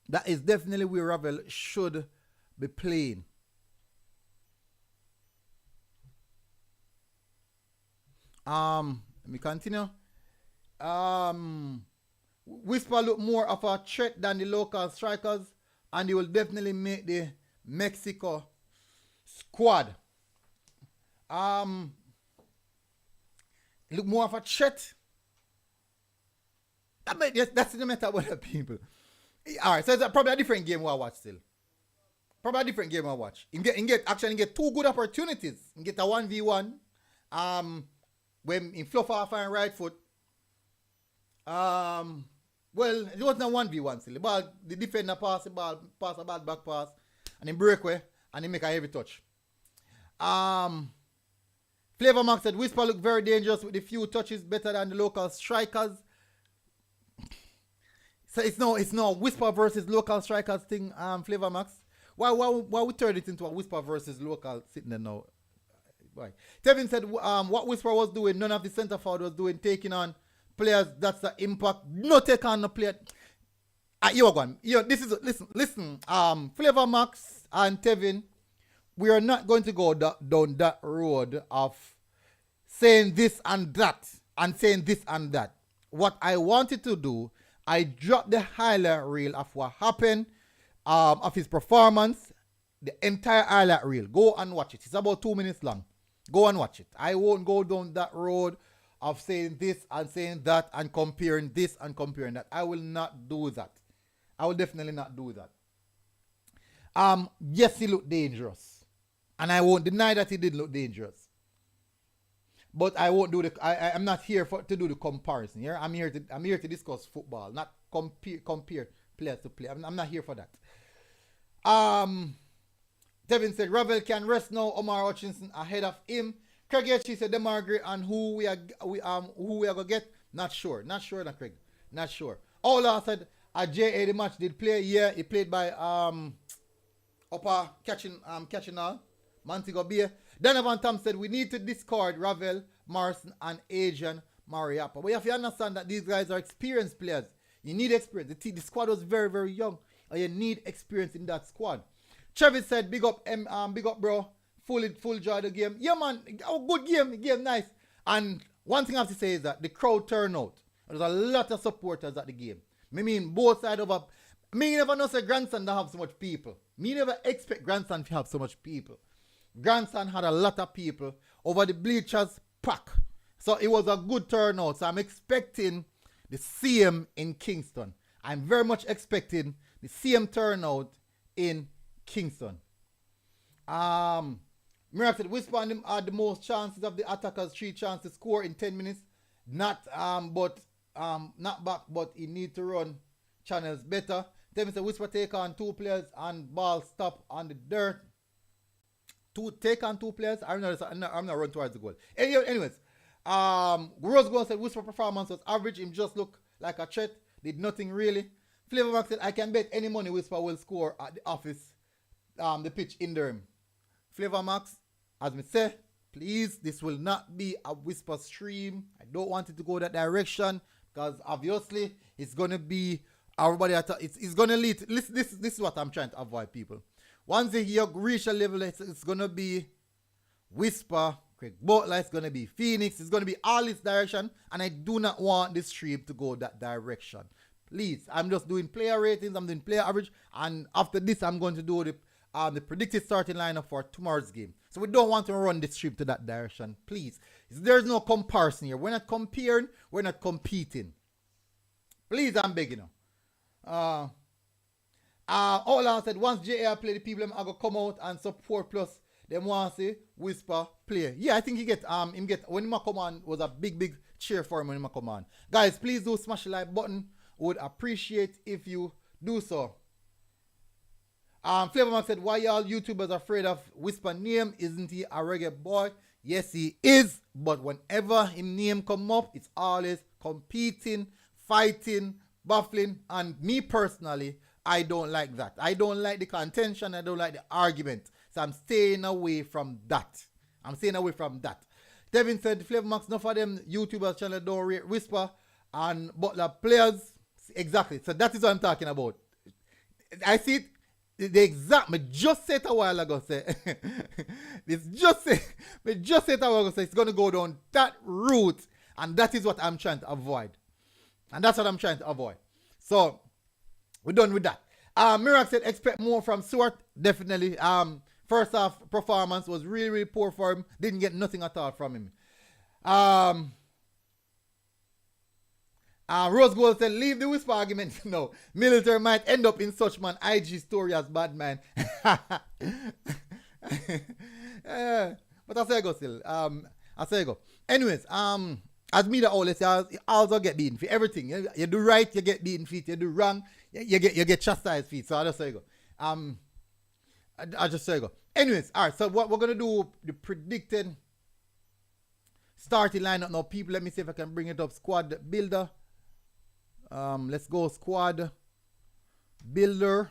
That is definitely where Ravel should be playing. Let me continue. Whisper look more of a threat than the local strikers, and he will definitely make the Mexico squad. Look more of a threat. That's the matter with the people. Alright, so it's probably a different game we'll watch still. Probably a different game we'll watch. You get two good opportunities. You get a 1v1. When in fluff off and right foot. Well, it wasn't a 1v1 still. The defender pass a ball back pass, and then breakaway, and then make a heavy touch. Flavor Max said Whisper look very dangerous with the few touches, better than the local strikers. So it's no Whisper versus local strikers thing, Flavor Max. Why we turn it into a Whisper versus local sitting there now? Why? Tevin said what Whisper was doing, none of the centre forward was doing, taking on players. That's the impact. No take on the player. You are going. Listen. Flavor Max and Tevin, we are not going to go down that road of saying this and that and saying this and that. What I wanted to do, I dropped the highlight reel of what happened, of his performance, the entire highlight reel. Go and watch it. It's about 2 minutes long. Go and watch it. I won't go down that road of saying this and saying that and comparing this and comparing that. I will not do that. I will definitely not do that. Yes, he looked dangerous. And I won't deny that he did look dangerous. But I won't do I'm not here to do the comparison. Here, I'm here to discuss football, not compare players to play. I'm not here for that. Devin said Ravel can rest now. Omar Hutchinson ahead of him. Craig H said Demargre and who we are gonna get. Not sure, Craig. Not sure. Ola said JA the match did play. Yeah, he played by upper catching all. Montego Bay. Donovan Tom said we need to discard Ravel, Morrison, and Adrian Mariappa. But you have to understand that these guys are experienced players. You need experience. The squad was very, very young. And you need experience in that squad. Travis said, big up bro. Full joy of the game. Yeah man, good game. Game nice. And one thing I have to say is that the crowd turnout. There's a lot of supporters at the game. I mean both sides of up. Me never know say Grandson don't have so much people. Me never expect Grandson to have so much people. Grandson had a lot of people over the bleachers pack. So it was a good turnout. So I'm expecting the same in Kingston. I'm very much expecting the same turnout in Kingston. Miracle said Whisper and them had the most chances of the attackers, 3 chances to score in 10 minutes. Not back, but he need to run channels better. Then said Whisper take on 2 players and ball stop on the dirt. Take on 2 players. I'm not run towards the goal. Anyways, Rose Gold said Whisper performance was average. Him just look like a threat. Did nothing really. Flavor Max said I can bet any money Whisper will score at the office. The pitch in Durham. Flavor Max, as me say, please, this will not be a Whisper stream. I don't want it to go that direction because obviously it's gonna be everybody. It's gonna lead. This is what I'm trying to avoid, people. Once you reach a level, it's gonna be Whisper, Craig Butler, it's gonna be Phoenix, it's gonna be all this direction, and I do not want this stream to go that direction. Please, I'm just doing player ratings, I'm doing player average, and after this, I'm going to do the predicted starting lineup for tomorrow's game. So we don't want to run this stream to that direction. Please, there's no comparison here. We're not comparing, we're not competing. Please, I'm begging you. Outlaw said once JR play the people, them are gonna come out and support plus them want to see Whisper play. Yeah, I think he get him get when he come on was a big cheer for him when he come on. Guys, please do smash the like button. Would appreciate if you do so. Flavorman said, why y'all YouTubers afraid of Whisper name? Isn't he a reggae boy? Yes, he is. But whenever his name come up, it's always competing, fighting, baffling. And me personally, I don't like that. I don't like the contention. I don't like the argument. So I'm staying away from that. Devin said, Flavor Max, enough of them YouTubers channel don't rate Whisper and Butler players. Exactly. So that is what I'm talking about. I see it. The exact, me just said a while ago, say, me just said a while ago, say, it's going to go down that route, and that is what I'm trying to avoid. So, we're done with that. Mirak said, expect more from Stuart, definitely. First half performance was really poor for him, didn't get nothing at all from him. Rose Gold said, leave the Whisper argument. No, military might end up in such man IG story as bad man. But I say go still. Anyways, as me the always say, you also get beaten for everything. You do right, you get beaten for it. You do wrong, you get chastised for it. So I just say go. I just say go. Anyways, all right. So what we're gonna do, the predicted starting lineup now. People, let me see if I can bring it up. Squad builder. Let's go squad builder.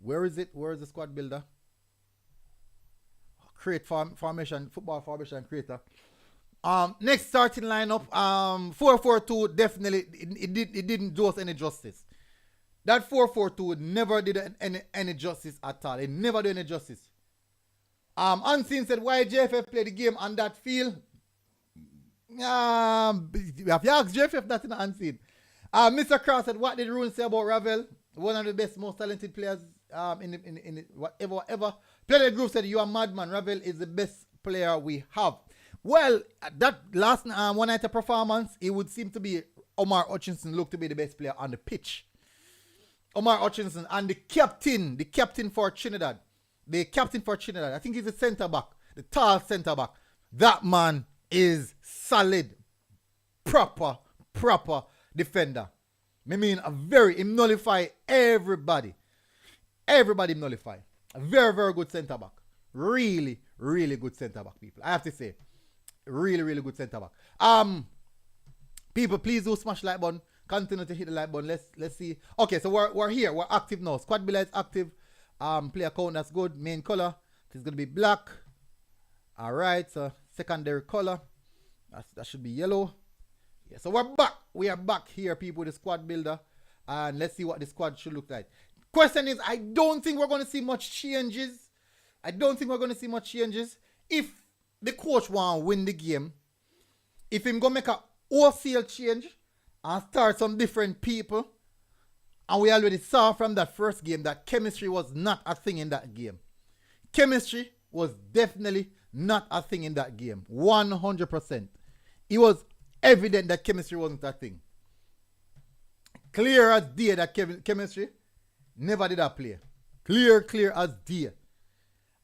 Where is it? Where is the squad builder? Create formation, football formation creator. Next starting lineup. 4-4-2 definitely it didn't do us any justice. That 4-4-2 never did any justice at all. It never did any justice. Unseen said, why JFF play the game on that field? You have to ask JFF that in the Unseen. Mr. Cross said, what did Rune say about Ravel? One of the best, most talented players in whatever. Player Group said, you are madman. Ravel is the best player we have. Well, that last one night of performance, it would seem to be Omar Hutchinson looked to be the best player on the pitch. Omar Hutchinson and the captain for Trinidad. The captain for Trinidad. I think he's the centre back. The tall centre back. That man is solid. Proper defender. I mean, him nullify everybody. Everybody nullify. A very good centre back. Really good centre back, people. I have to say. Really good centre back. People, please do smash the like button. Continue to hit the like button. Let's see. Okay, so we're here. We're active now. Squad builder is active. Player count, that's good. Main color, it's gonna be black. Alright, so secondary color. That should be yellow. Yeah, so we're back. We are back here, people, with the squad builder. And let's see what the squad should look like. Question is, I don't think we're gonna see much changes. If the coach want to win the game, if him gonna make a wholesale change and start some different people, and we already saw from that first game that chemistry was not a thing in that game. Chemistry was definitely not a thing in that game. 100%. It was evident that chemistry wasn't a thing. Clear as day that chemistry never did a play. Clear as day.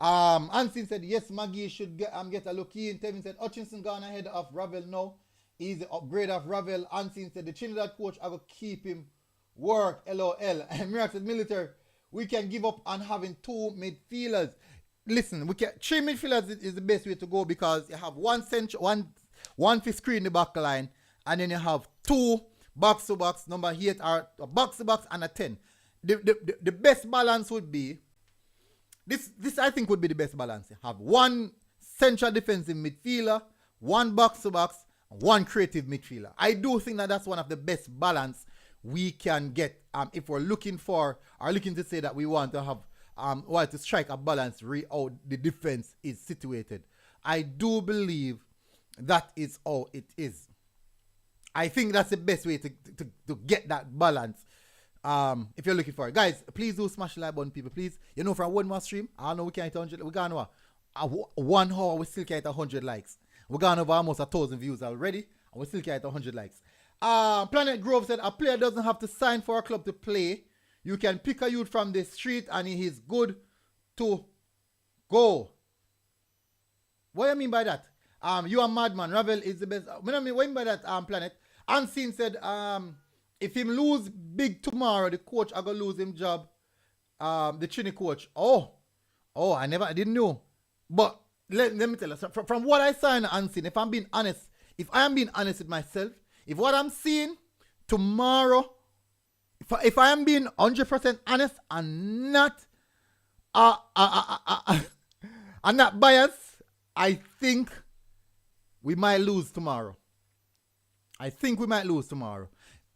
Ansin said, yes, Maggie should get a look in. Tevin said, Hutchinson gone ahead of Ravel now. He's the upgrade of Ravel. Ansin said, the Trinidad coach, I will keep him. Work, LOL. And Miracle said, military, we can give up on having two midfielders. Listen, three midfielders is the best way to go because you have one fifth screen in the back line, and then you have two box to box, number 8 are a box to box and a 10. The best balance would be this I think would be the best balance. You have one central defensive midfielder, one box to box, one creative midfielder. I do think that that's one of the best balance we can get if we're looking to say that we want to have want to strike a balance how the defense is situated. I do believe that is how it is. I think that's the best way to get that balance. If you're looking for it, guys, please do smash the like button, people. Please, you know, for one more stream, I know we can't hit 100. We got over 1 hour. We still can't hit 100 likes. We got over almost 1,000 views already, and we still can't hit 100 likes. Planet Grove said, a player doesn't have to sign for a club to play. You can pick a youth from the street and he is good to go. What do you mean by that? You are madman. Ravel is the best. What do you mean by that, Planet? Unseen said, if him lose big tomorrow, the coach are going to lose him job. The Trini coach. Oh, I didn't know. But let me tell you, so from what I saw in Unseen, if I am being honest with myself, if what I'm seeing tomorrow, if I am being 100% honest and not I'm not biased, I think we might lose tomorrow.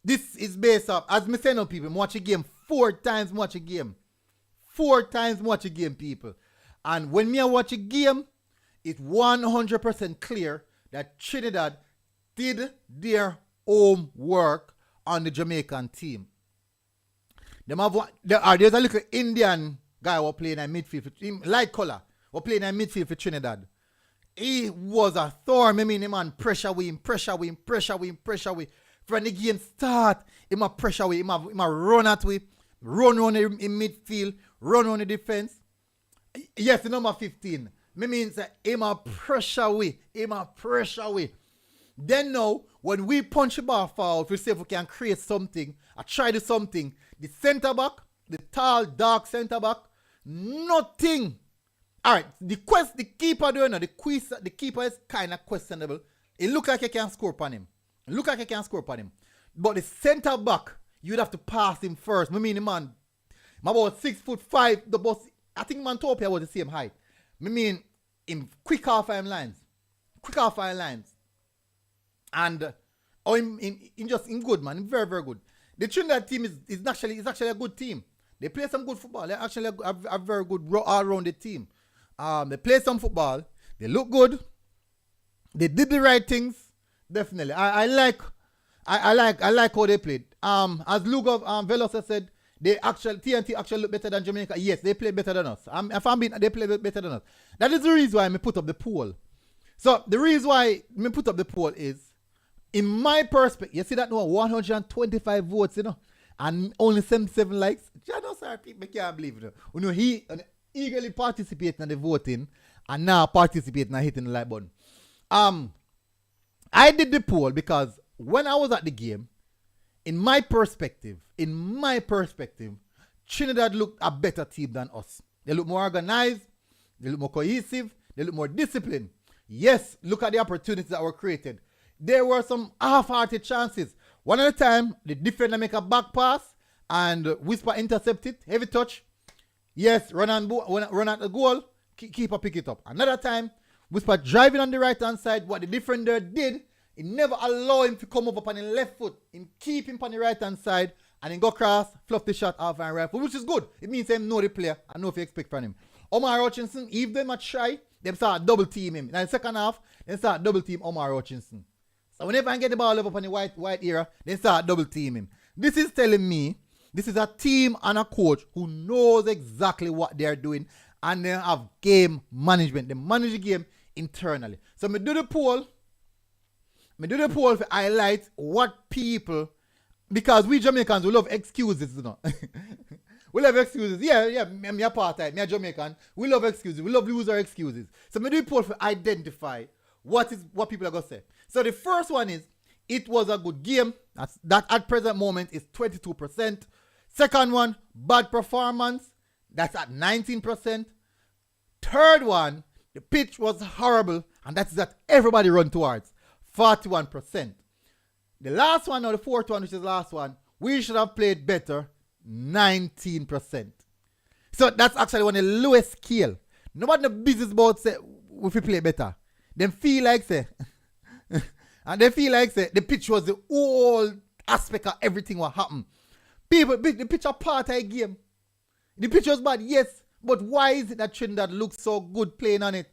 This is based off, as me say now, people, watch a game 4 times, watch a game. 4 times watch a game, people. And when me watch a game, it's 100% clear that Trinidad did their homework on the Jamaican team. There's a little Indian guy who playing in midfield, light color, who playing in midfield for Trinidad. He was a thorn. I mean, man, pressure with him. From the game start, him a pressure with him, him a run at we, run in midfield, run on the defense. Yes, the number 15. Me means him a pressure with. Then now, when we punch the ball forward, we see if we can create something, or try to do something. The centre back, the tall, dark centre back, nothing. All right, the keeper doing the keeper is kind of questionable. It look like you can score upon him. But the centre back, you'd have to pass him first. I mean, the man, I'm about 6'5". The boss, I think Mantopia was the same height. I mean, him quick off iron lines. And him good, man. Him very, very good. The Trinidad team is actually a good team. They play some good football. They actually a very good all-rounded team. They play some football. They look good. They did the right things. Definitely. I like how they played. As Lugo Velos said, TNT actually look better than Jamaica. Yes, they play better than us. They play better than us. That is the reason why I put up the poll. So the reason why I put up the poll is, in my perspective, you see that now 125 votes, and only 77 likes. I know, sorry, people can't believe it. He eagerly participating in the voting and now participating and hitting the like button. I did the poll because when I was at the game, in my perspective, Trinidad looked a better team than us. They look more organized, they look more cohesive, they look more disciplined. Yes, look at the opportunities that were created. There were some half-hearted chances. One at a time, the defender make a back pass and Whisper intercept it, heavy touch. Yes, run at the goal, keeper pick it up. Another time, Whisper driving on the right-hand side. What the defender did, he never allow him to come up on the left foot. He keep him on the right-hand side and then go cross, fluff the shot off and right foot, which is good. It means him know the player and know if you expect from him. Omar Hutchinson, if them a try, they start double team him. In the second half, they start double team Omar Hutchinson. So whenever I get the ball over on the white era, they start double team him. This is telling me this is a team and a coach who knows exactly what they're doing and they have game management. They manage the game internally. So me do the poll to highlight what people, because we Jamaicans, we love excuses, We love excuses. Yeah, me a part-time, me a Jamaican. We love excuses. We love loser excuses. So me do the poll to identify what people are going to say. So the first one is, it was a good game. That at present moment is 22%. Second one, bad performance. That's at 19%. Third one, the pitch was horrible. And that's that everybody run towards. 41%. The last one, or the fourth one, which is the last one, we should have played better. 19%. So that's actually one of the lowest scale. Nobody the business about say if we play better. Them feel like say and they feel like say the pitch was the whole aspect of everything what happened. People, the pitch a part of the game. The pitch was bad, yes, but why is it that Trinidad looks so good playing on it?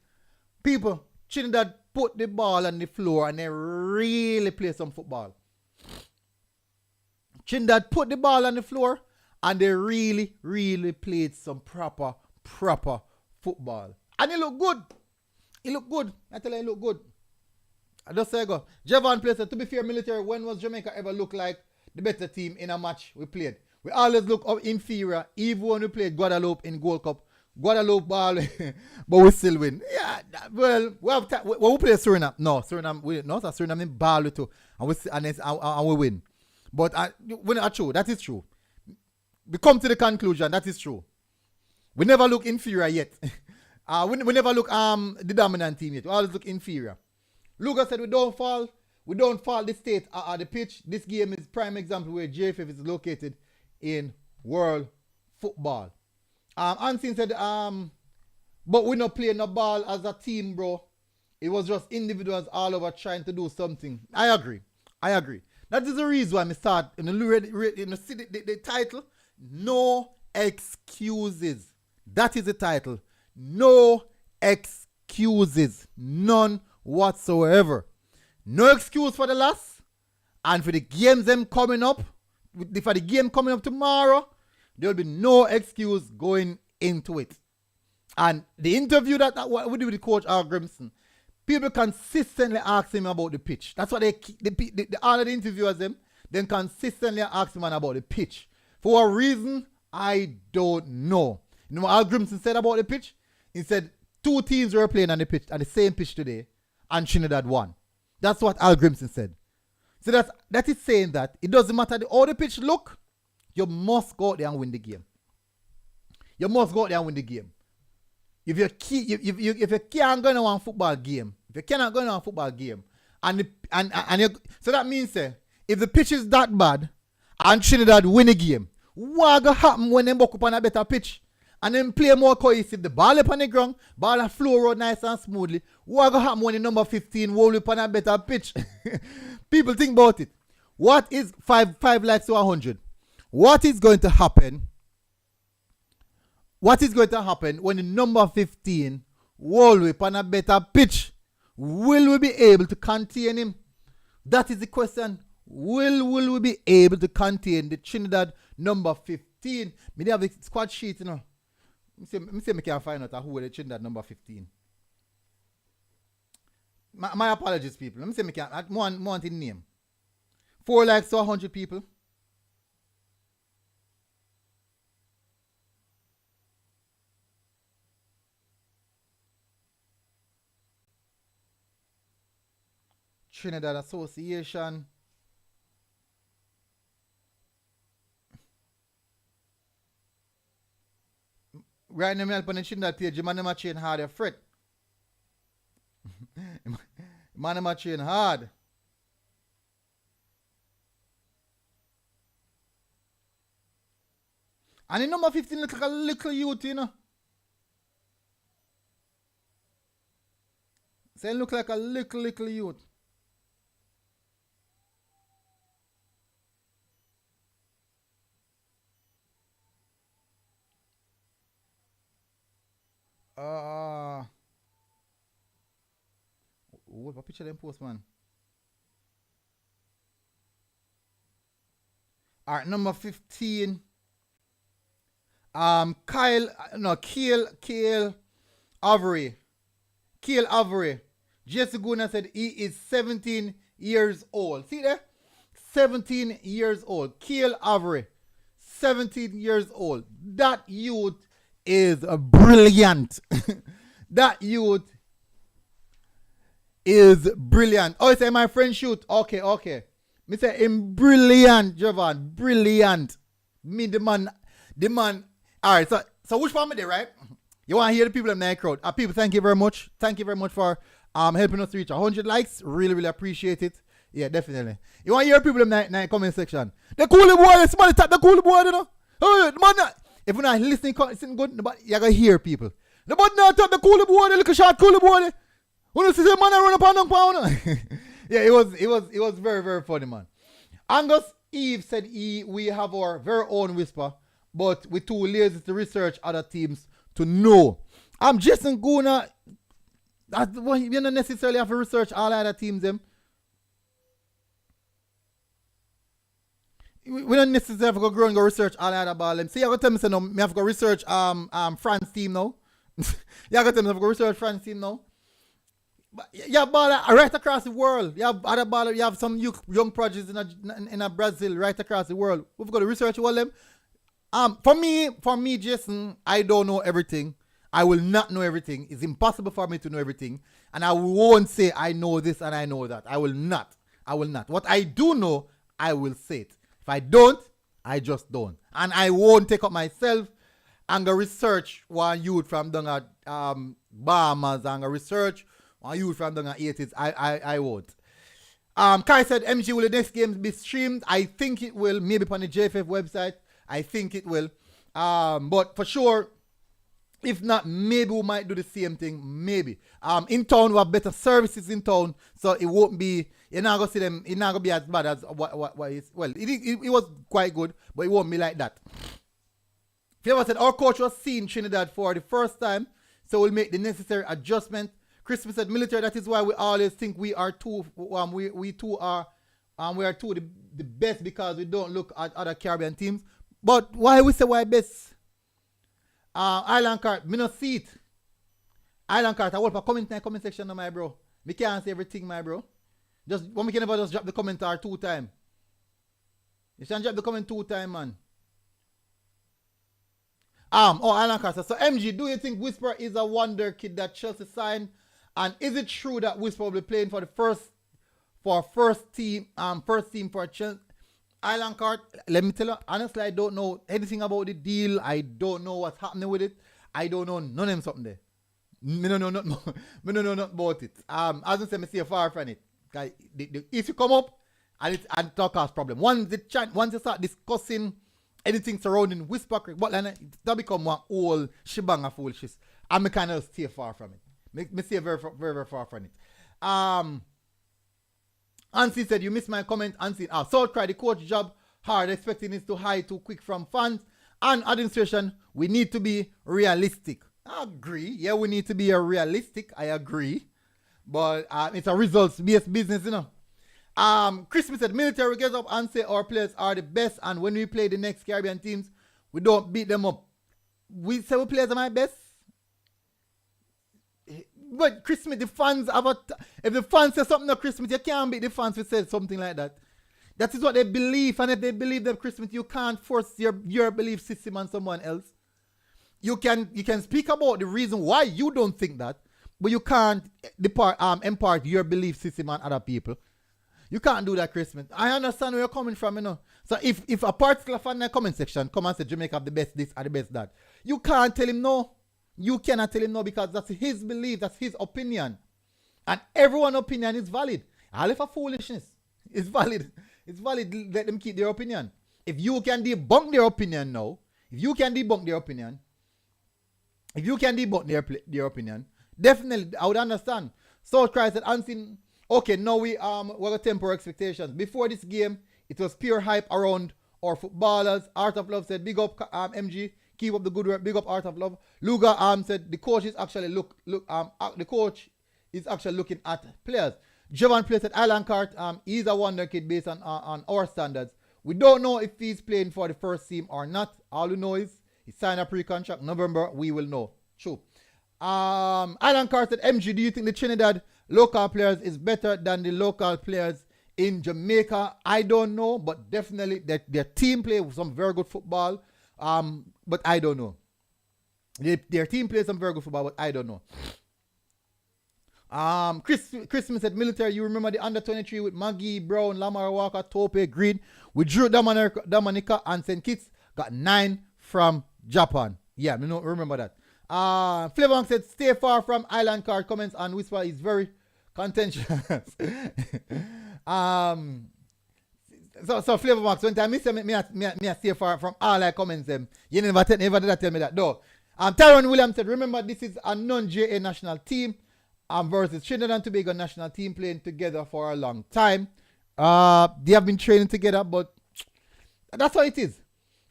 People, Trinidad put the ball on the floor and they really play some football. Trinidad put the ball on the floor and they really, really played some proper football. And it looked good. I tell you, it looked good. I just say go. Javon plays, to be fair, military, when was Jamaica ever look like the better team in a match we played? We always look up inferior, even when we played Guadeloupe in Gold Cup. Guadeloupe ball, but we still win. Yeah, well, when we play Suriname, no, Suriname, Suriname in ball too, and we win. But when that's true, that is true. We come to the conclusion that is true. We never look inferior yet. We never look the dominant team yet. We always look inferior. Lucas said we don't fall the state at the pitch. This game is prime example where JFF is located in world football. Ansin said, but we not playing no ball as a team, bro. It was just individuals all over trying to do something. I agree. That is the reason why I start in the title. No excuses. That is the title. No excuses. None whatsoever. No excuse for the loss. And for the games them coming up, for the game coming up tomorrow, there will be no excuse going into it. And the interview that we did with Coach Al Grimson, people consistently ask him about the pitch. That's what all of the interviewers them consistently ask him about the pitch. For what reason, I don't know. You know what Al Grimson said about the pitch? He said 2 teams were playing on the same pitch today, and Trinidad won. That's what Al Grimson said. So that is saying that it doesn't matter how the pitch look, you must go out there and win the game. You must go out there and win the game. If you can't go on a football game, so that means if the pitch is that bad and Trinidad win a game, what will happen when they buck up on a better pitch and then play more cohesive? The ball up on the ground, ball and flow road nice and smoothly. What will happen when the number 15 roll up on a better pitch? People think about it. What is 5 likes to 100? What is going to happen? What is going to happen when the number 15 roll up on a better pitch? Will we be able to contain him? That is the question. Will we be able to contain the Trinidad number 15? Me have the squad sheet, you know. Me say me can find out who the Trinidad number 15. My apologies, people. Let me say me can want in name. 4 likes to 100 people. Trinidad Association. Right now, I'm on the Trinidad page. Man, I'm train hard, you fret. Man, I'm train hard. And the number 15 looks like a little youth, you know. So it look like a little youth. What picture them post, man? Alright, number 15. Kale Avery. Kale Avery. Jesse Guna said he is 17 years old. See there? 17 years old. Kale Avery. 17 years old. That youth is brilliant. That youth is brilliant. Oh, say my friend shoot. Okay. Me say him brilliant, Jovan. Brilliant. Me the man. Alright, so which one me there, right? You want to hear the people in the crowd? People, thank you very much. Thank you very much for helping us reach 100 likes. Really appreciate it. Yeah, definitely. You want to hear people in the comment section? The cool boy, somebody tap the cool boy, you know? Oh, the man, if you're not listening good, you're going to hear people. The man not tap the cool boy, the little short cool boy. When you see the man run up and down. Yeah, it was very, very funny, man. Angus Eve said we have our very own whisper, but we're too lazy to research other teams to know. I'm Jason Guna. You don't necessarily have to research all other teams, them. We don't necessarily have to go grow and go research all other ball them. See, you have to tell me, no, me have to go research France team now. You have to tell me, I have to go research France team now. But you have ball right across the world. You have other ball. You have some young projects in Brazil right across the world. We've got to research all them. For me, Jason, I don't know everything. I will not know everything. It's impossible for me to know everything. And I won't say I know this and I know that. I will not. I will not. What I do know, I will say it. If I don't, I just don't. And I won't take up myself and go research one youth from down at Bahamas and go research one youth from down at 80s. I won't. Kai said MG will the next game be streamed. I think it will, maybe on the JFF website. I think it will. But for sure, if not, maybe we might do the same thing. Maybe. In town, we have better services in town, so it won't be. You're not gonna see them. It's not gonna be as bad as what is. Well, it was quite good, but it won't be like that. Flavor said our coach was seen Trinidad for the first time, so we'll make the necessary adjustment. Christmas said military. That is why we always think we are two. We two are. We are two the best because we don't look at other Caribbean teams. But why we say why best? Island Cart, me no see it. Island Cart, I will comment in the comment section, my bro. Me can't say everything, my bro. Just when we can never just drop the comment or 2 times. You should drop the comment 2 times, man. Island Cart. So MG, do you think Whisper is a wonder kid that Chelsea signed? And is it true that Whisper will be playing for the first team for Chelsea? Island Cart, let me tell you, honestly, I don't know anything about the deal. I don't know what's happening with it. I don't know none of them something there. Me no know nothing about it. As I say, me see a far from it. The issue come up and talk as problem. Once you start discussing anything surrounding Whisper Creek, but then that become one whole shebang of foolishness. And me kind of stay far from it. Me stay very, very, very far from it. Ansi said, you missed my comment. Ansi, South Cry, the coach job hard, expecting it to high too quick from fans and administration. We need to be realistic. I agree. Yeah, we need to be realistic. I agree. But it's a results-based business, you know. Christmas said, military gets up and say our players are the best, and when we play the next Caribbean teams, we don't beat them up. We say we players are my best. But Christmas, the fans have if the fans say something at Christmas, you can't beat the fans who said something like that. That is what they believe, and if they believe that Christmas, you can't force your belief system on someone else. You can speak about the reason why you don't think that, but you can't impart your belief system on other people. You can't do that, Christmas. I understand where you're coming from, you know. So if a particular fan in the comment section come and say Jamaica have the best this or the best that, you can't tell him no. You cannot tell him no because that's his belief, that's his opinion. And everyone's opinion is valid. All of a foolishness is valid. It's valid, let them keep their opinion. If you can debunk their opinion now, their opinion, definitely I would understand. So Christ said, Unseen, okay, now we gonna temper expectations. Before this game, it was pure hype around our footballers. Art of Love said, big up MG. Keep up the good work. Big up Art of Love. Luga said the coach is actually the coach is actually looking at players. Jovan plays at Island Cart. He's a wonder kid based on our standards. We don't know if he's playing for the first team or not. All we know is he signed a pre-contract. November, we will know. True. Island Cart said, MG, do you think the Trinidad local players is better than the local players in Jamaica? I don't know, but definitely their team play some very good football. But I don't know. Their team plays some very good football, but I don't know. Christmas said, military, you remember the under 23 with Maggie, Brown, Lamar Walker, Tope, Green. We drew Dominica and St. Kitts got 9 from Japan. Yeah, me no remember that. Flavor said, stay far from Island Card. Comments and Whisper is very contentious. So Flavor Max, when I miss me stay far from all I comments them. You never did that tell me that though. Tyrone Williams said, remember this is a non-JA national team versus Trinidad and Tobago national team playing together for a long time. They have been training together, but that's how it is.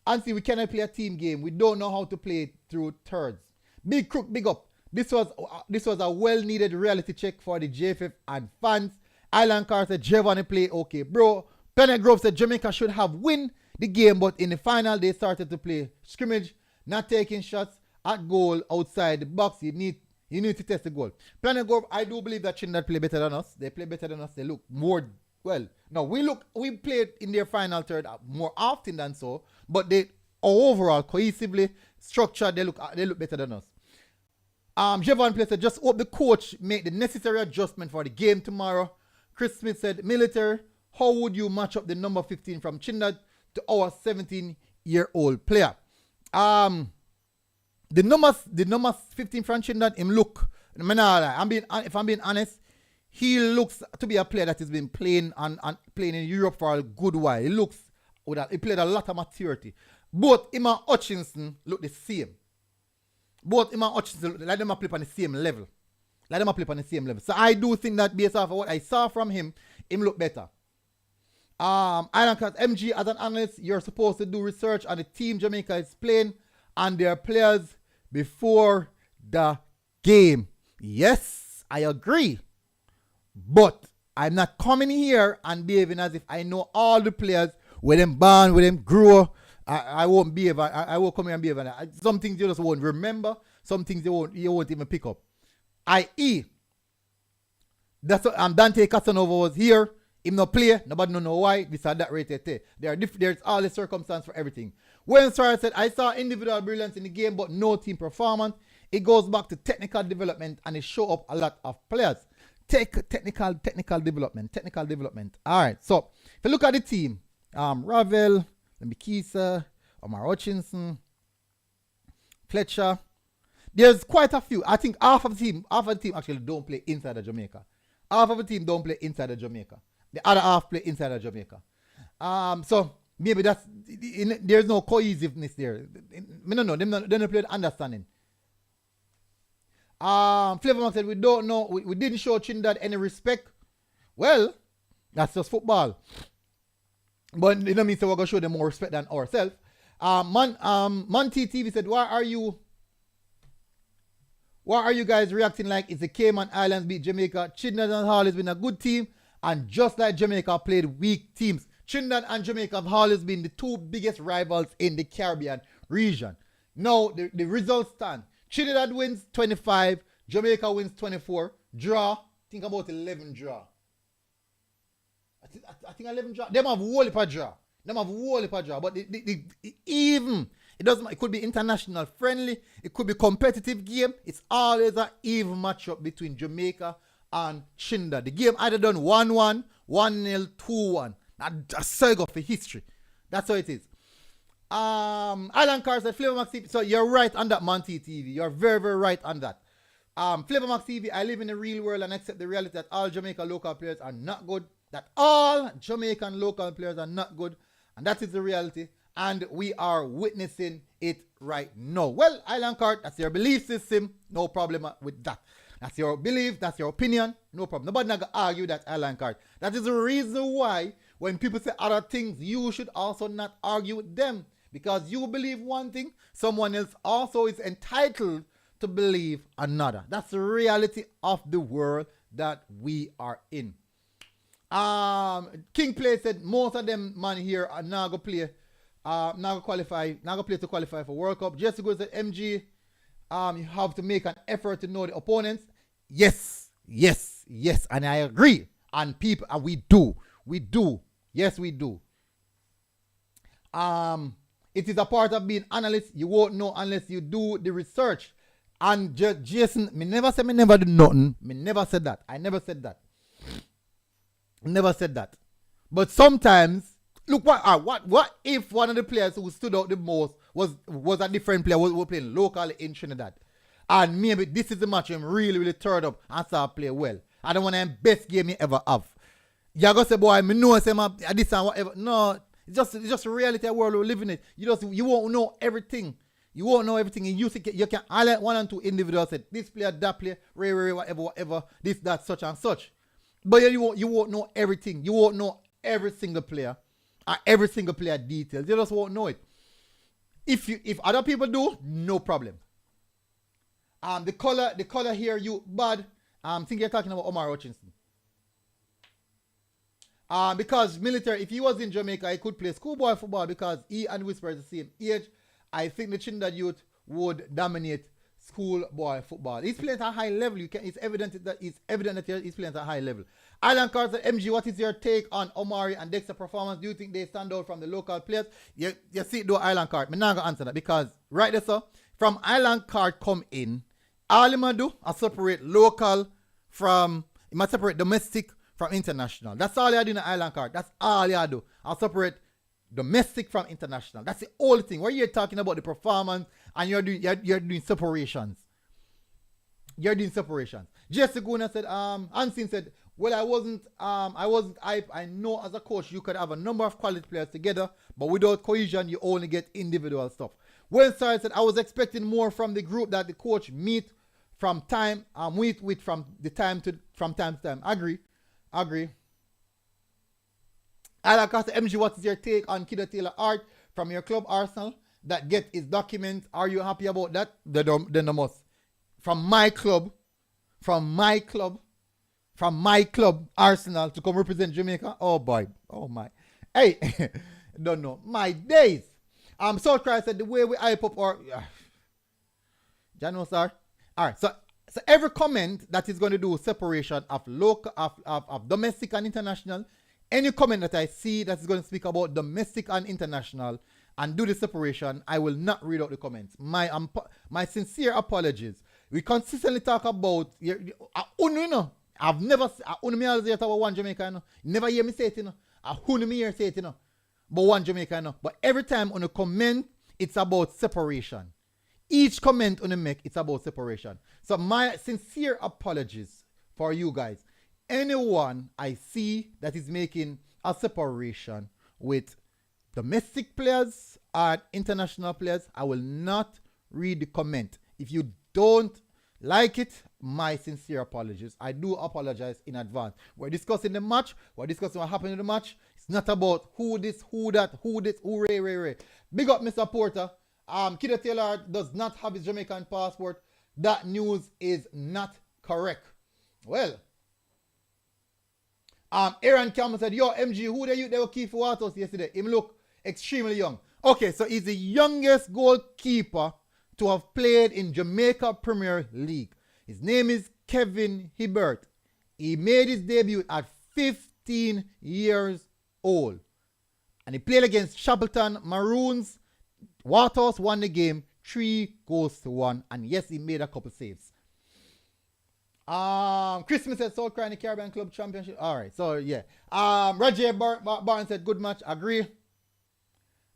And see, we cannot play a team game. We don't know how to play through thirds. Big Crook, big up. This was a well-needed reality check for the JFF and fans. Island Car said, Giovanni play okay, bro. Planet Grove said Jamaica should have win the game, but in the final they started to play scrimmage, not taking shots at goal outside the box. You need to test the goal. Planet Grove, I do believe that Trinidad play better than us. They play better than us. They look more well. No, we played in their final third more often than so, but overall, cohesively, structured, they look better than us. Javon Play said, just hope the coach make the necessary adjustment for the game tomorrow. Chris Smith said, military, how would you match up the number 15 from Trinidad to our 17-year-old player? The numbers 15 from Trinidad, him look, if I'm being honest, he looks to be a player that has been playing in Europe for a good while. He played a lot of maturity. Both him and Hutchinson look the same. Both him and Hutchinson, like them play on the same level. So I do think that based off of what I saw from him look better. Island Cat MG, as an analyst, you're supposed to do research on the team Jamaica is playing and their players before the game. Yes, I agree. But I'm not coming here and behaving as if I know all the players, where them born, where them grow. I won't behave. I won't come here and behave. Some things you just won't remember. Some things you won't even pick up. I.e., that's what Dante Casanova was here. Him no play. Nobody know why. This or that rated. There's all the circumstance for everything. When Sarah said, I saw individual brilliance in the game, but no team performance. It goes back to technical development, and it show up a lot of players. Technical development. All right. So if you look at the team, Ravel, Mbikisa, Omar Hutchinson, Fletcher. There's quite a few. I think half of the team actually don't play inside of Jamaica. Half of the team don't play inside of Jamaica. The other half play inside of Jamaica. So maybe there's no cohesiveness there. I don't know. They don't play with understanding. Flavorman said we don't know. We didn't show Trinidad any respect. Well, that's just football. But it doesn't mean we're gonna show them more respect than ourselves. Monty TV said, why are you guys reacting like it's the Cayman Islands beat Jamaica? Trinidad and Hall has been a good team, and just like Jamaica played weak teams. Trinidad and Jamaica have always been the two biggest rivals in the Caribbean region. Now the results stand. Trinidad wins 25, Jamaica wins 24, draw. Think about 11 draw. I think 11 draw. Them have whole heap of draw. But even it doesn't. It could be international friendly. It could be competitive game. It's always an even matchup between Jamaica and Trinidad. The game either done 1-1, 1-0, 2-1. That's a for history. That's how it is. Alan Carr said, Flavor Max TV. So you're right on that, Monty TV. You're very, very right on that. Flavor Max TV, I live in the real world and accept the reality that all Jamaica local players are not good. That all Jamaican local players are not good. And that is the reality. And we are witnessing it right now. Well, Island Card, that's your belief system. No problem with that. That's your belief. That's your opinion. No problem. Nobody not going to argue that, Island Card. That is the reason why when people say other things, you should also not argue with them. Because you believe one thing, someone else also is entitled to believe another. That's the reality of the world that we are in. King Play said most of them man here are now going to play, now play to qualify for World Cup. Just to go to MG, you have to make an effort to know the opponents. Yes, and I agree. And we do. Yes, we do. It is a part of being analyst. You won't know unless you do the research. And Jason, me never said me never do nothing. Me never said that. I never said that. Never said that. But sometimes, look what if one of the players who stood out the most was a different player, was playing locally in Trinidad, and maybe this is the match I'm really turned up and start play well. I don't want the best game you ever have. You gonna say, boy, me know say this and whatever. No. It's just a reality of world we live in it. You won't know everything. You won't know everything. And you can highlight one and two individuals say this player, that player, whatever, this, that, such and such. But you won't know everything. You won't know every single player and every single player details. You just won't know it. If other people do, no problem. The color here, you bad. I think you're talking about Omar Hutchinson. Because military, if he was in Jamaica, he could play schoolboy football because he and Whisper is the same age. I think the Trinidad youth would dominate schoolboy football. He's playing at a high level. It's evident that he's playing at a high level. Island Cards and MG, what is your take on Omari and Dexter performance? Do you think they stand out from the local players? You see, do Island Card. I'm not going to answer that because right there, sir, from Island Card come in, all you do is separate local from, you must separate domestic from international. That's all you do in the Island Card. That's all you do. I'll separate domestic from international. That's the only thing. Where you're talking about the performance and you're doing separations. You're doing separations. Jesse Guna said, Ansin said, well, I wasn't hype. I know as a coach you could have a number of quality players together, but without cohesion, you only get individual stuff. When Sarah said, I was expecting more from the group that the coach meet from time, from time to time. Agree. Alan Costa, MG, what is your take on Kiddo Taylor art from your club Arsenal that get his documents? Are you happy about that? Then the must. From my club, Arsenal, to come represent Jamaica. Oh boy, oh my. Hey, don't know. My days. South Christ said the way we hype up or Jano, sir. Alright, so every comment that is going to do separation of local of domestic and international, any comment that I see that is going to speak about domestic and international and do the separation, I will not read out the comments. My sincere apologies. We consistently talk about I've never me always hear about one Jamaica, never hear me say it, me hear say it, but one Jamaica, but every time on a comment, it's about separation. Each comment on the make, it's about separation. So my sincere apologies for you guys. Anyone I see that is making a separation with domestic players and international players, I will not read the comment. If you don't like it, my sincere apologies. I do apologize in advance. We're discussing the match. We're discussing what happened in the match. It's not about who this, who that, who this, who ray. Big up, Mr. Porter. Kiddo Taylor does not have his Jamaican passport. That news is not correct. Well, Aaron Campbell said, yo, MG, who the youth they were keep for Waters yesterday? Him look extremely young. Okay, so he's the youngest goalkeeper to have played in Jamaica Premier League. His name is Kevin Hibbert. He made his debut at 15 years old. And he played against Shackleton Maroons. Waters won the game 3-1. And yes, he made a couple saves. Christmas said South Carolina Caribbean Club Championship. Alright, so yeah. Roger Barnes said good match. Agree.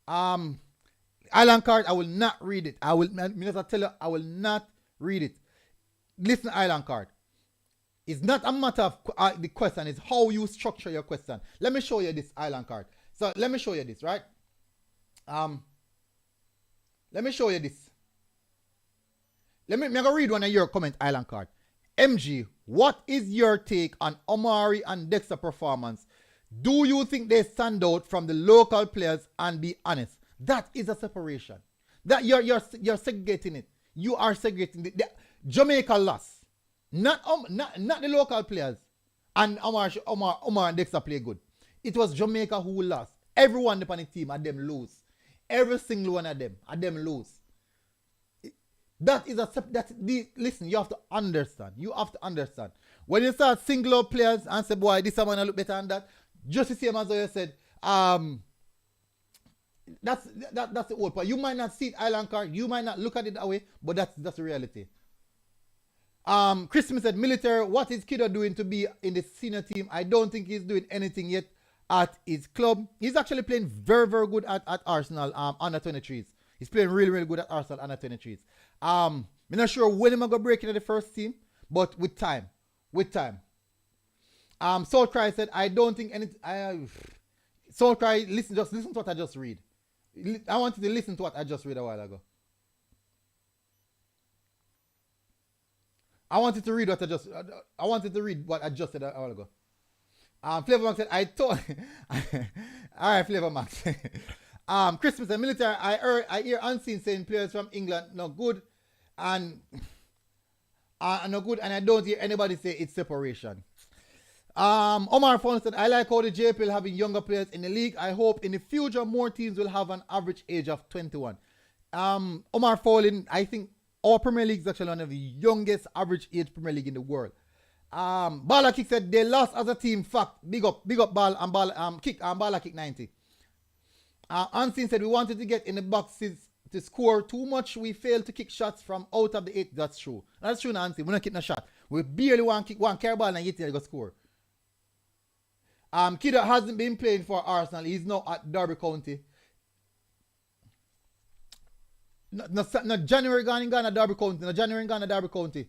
Island Card, I will not read it. I will not read it. Listen, Island Card. It's not a matter of the question, it's how you structure your question. Let me show you this Island Card. So let me show you this, right? Let me show you this. I'm gonna read one of your comment, Island Card. MG, what is your take on Omari and Dexter performance? Do you think they stand out from the local players? And be honest, that is a separation. That you're segregating it. You are segregating the Jamaica lost, not the local players. And Omar and Dexter play good. It was Jamaica who lost. Everyone upon the team and them lose. Every single one of them lose. That is listen, you have to understand. When you start single out players and say, boy, this one look better than that, just the same as you said, that's the old part. You might not see it Island Card, you might not look at it that way, but that's the reality. Christmas said, military, what is Kiddo doing to be in the senior team? I don't think he's doing anything yet at his club. He's actually playing very, very good at Arsenal under 23s. He's playing really, really good at Arsenal under 23s. I'm not sure when I'm going to break into the first team, but with time. Soul Cry said, I don't think anything. Soul Cry, listen to what I just read. I wanted to listen to what I just read a while ago. I wanted to read what I just said a while ago. Flavor Max said, I thought. Alright, Flavor Max. Christmas and military, I hear unseen saying players from England no good and no good, and I don't hear anybody say it's separation. Omar Fon said, I like how the JPL having younger players in the league. I hope in the future more teams will have an average age of 21. Omar Fowlin, I think our Premier League is actually one of the youngest average age Premier League in the world. Bala Kick said they lost as a team. Fact. Big up Ball and Ball Kick and Bala Kick 90. Ansin said we wanted to get in the boxes to score too much. We failed to kick shots from out of the 8. That's true. That's true, Ansin. We don't kick no shot. We barely want to kick one carry ball and get there to go score. Kiddo hasn't been playing for Arsenal. He's now at Derby County. No January gone in Ghana, Derby County. No January in Ghana, Derby County.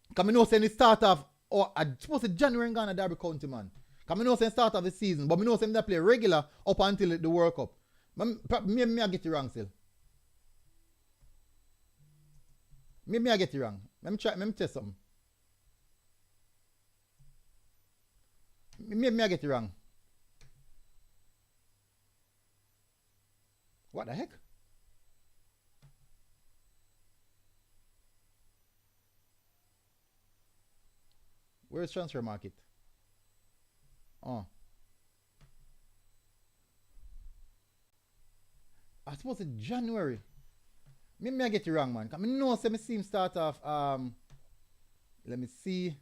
Because I know saying the start of, or I suppose the January in Ghana, Derby County, man. Because I know saying start of the season, but I know saying they play regular up until the World Cup. Me I get it wrong still. Me I get it wrong. Let me test something. Me I get it wrong. What the heck? Where's transfer market? Oh. I suppose it's January. Me I get it wrong, man. I mean, no, say me see him start off. Let me see.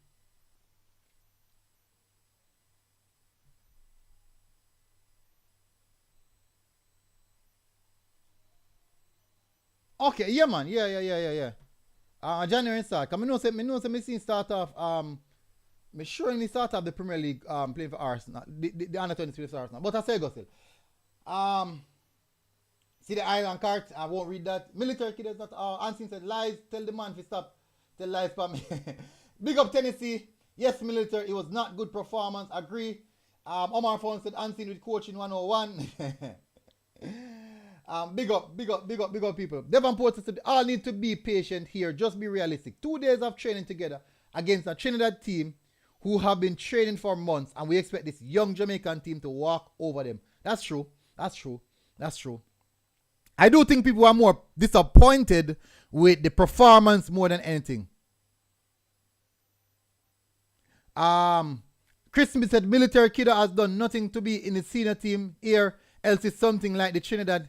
Okay, yeah, man. Yeah. January start. Cause me know say me see him start off. Me sure he start off the Premier League playing for Arsenal. The under 23 for Arsenal. But I say go still. See the island card. I won't read that. Military kid is not. Ansin said lies. Tell the man to stop. Tell lies for me. Big up Tennessee. Yes, military. It was not good performance. Agree. Omar Fon said Ansin with coaching 101. Big up people. Devonport said all need to be patient here. Just be realistic. 2 days of training together against a Trinidad team who have been training for months, and we expect this young Jamaican team to walk over them. That's true. I do think people are more disappointed with the performance more than anything. Chris Smith said military kiddo has done nothing to be in the senior team here, else it's something like the Trinidad.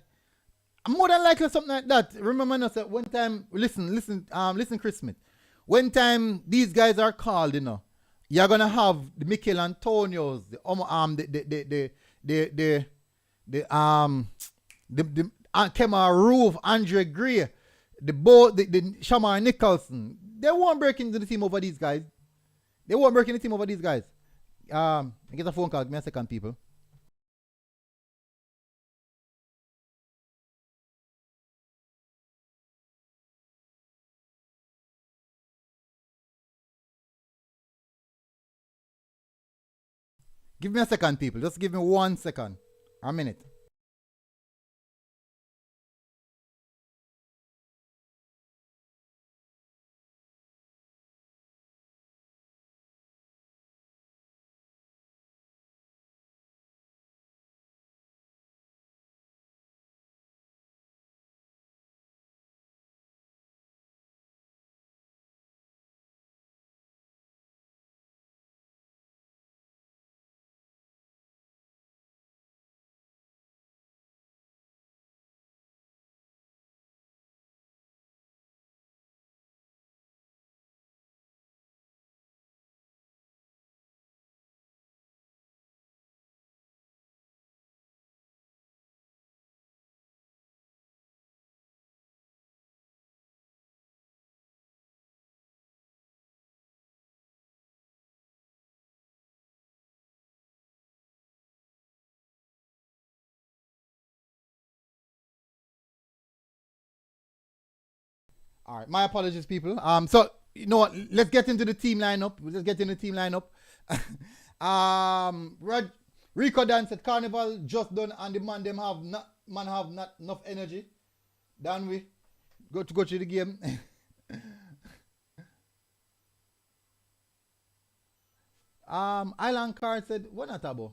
More than likely something like that. Remember now, that one time, listen, Chris Smith. When time these guys are called, you're gonna have the Mikel Antonios, the Kemar Roof, Andre Gray, the Shamar Nicholson. They won't break into the team over these guys. I get a phone call. Give me a second, people. Give me a second, people. Just give me 1 second. A minute. All right, my apologies, people. So you know what? Let's get into the team lineup. Rico dance at Carnival just done, and the man have not enough energy. Then we go to the game. Island Card said, what not about?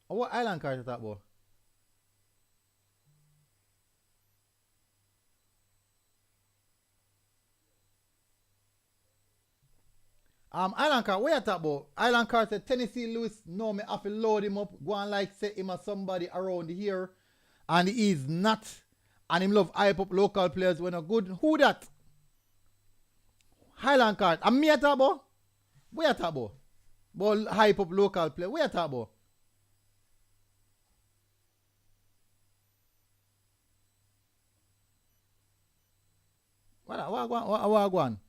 What Island Card is that about? Island Card, where you talk about? Island Card said Tennessee Lewis, no, me have to load him up, go and like say him as somebody around here. And he is not. And him love hype up local players when are good. Who that? Highland Card. And me a talk about? Where you talk about? But hype up local players. Where you talk about? What go on?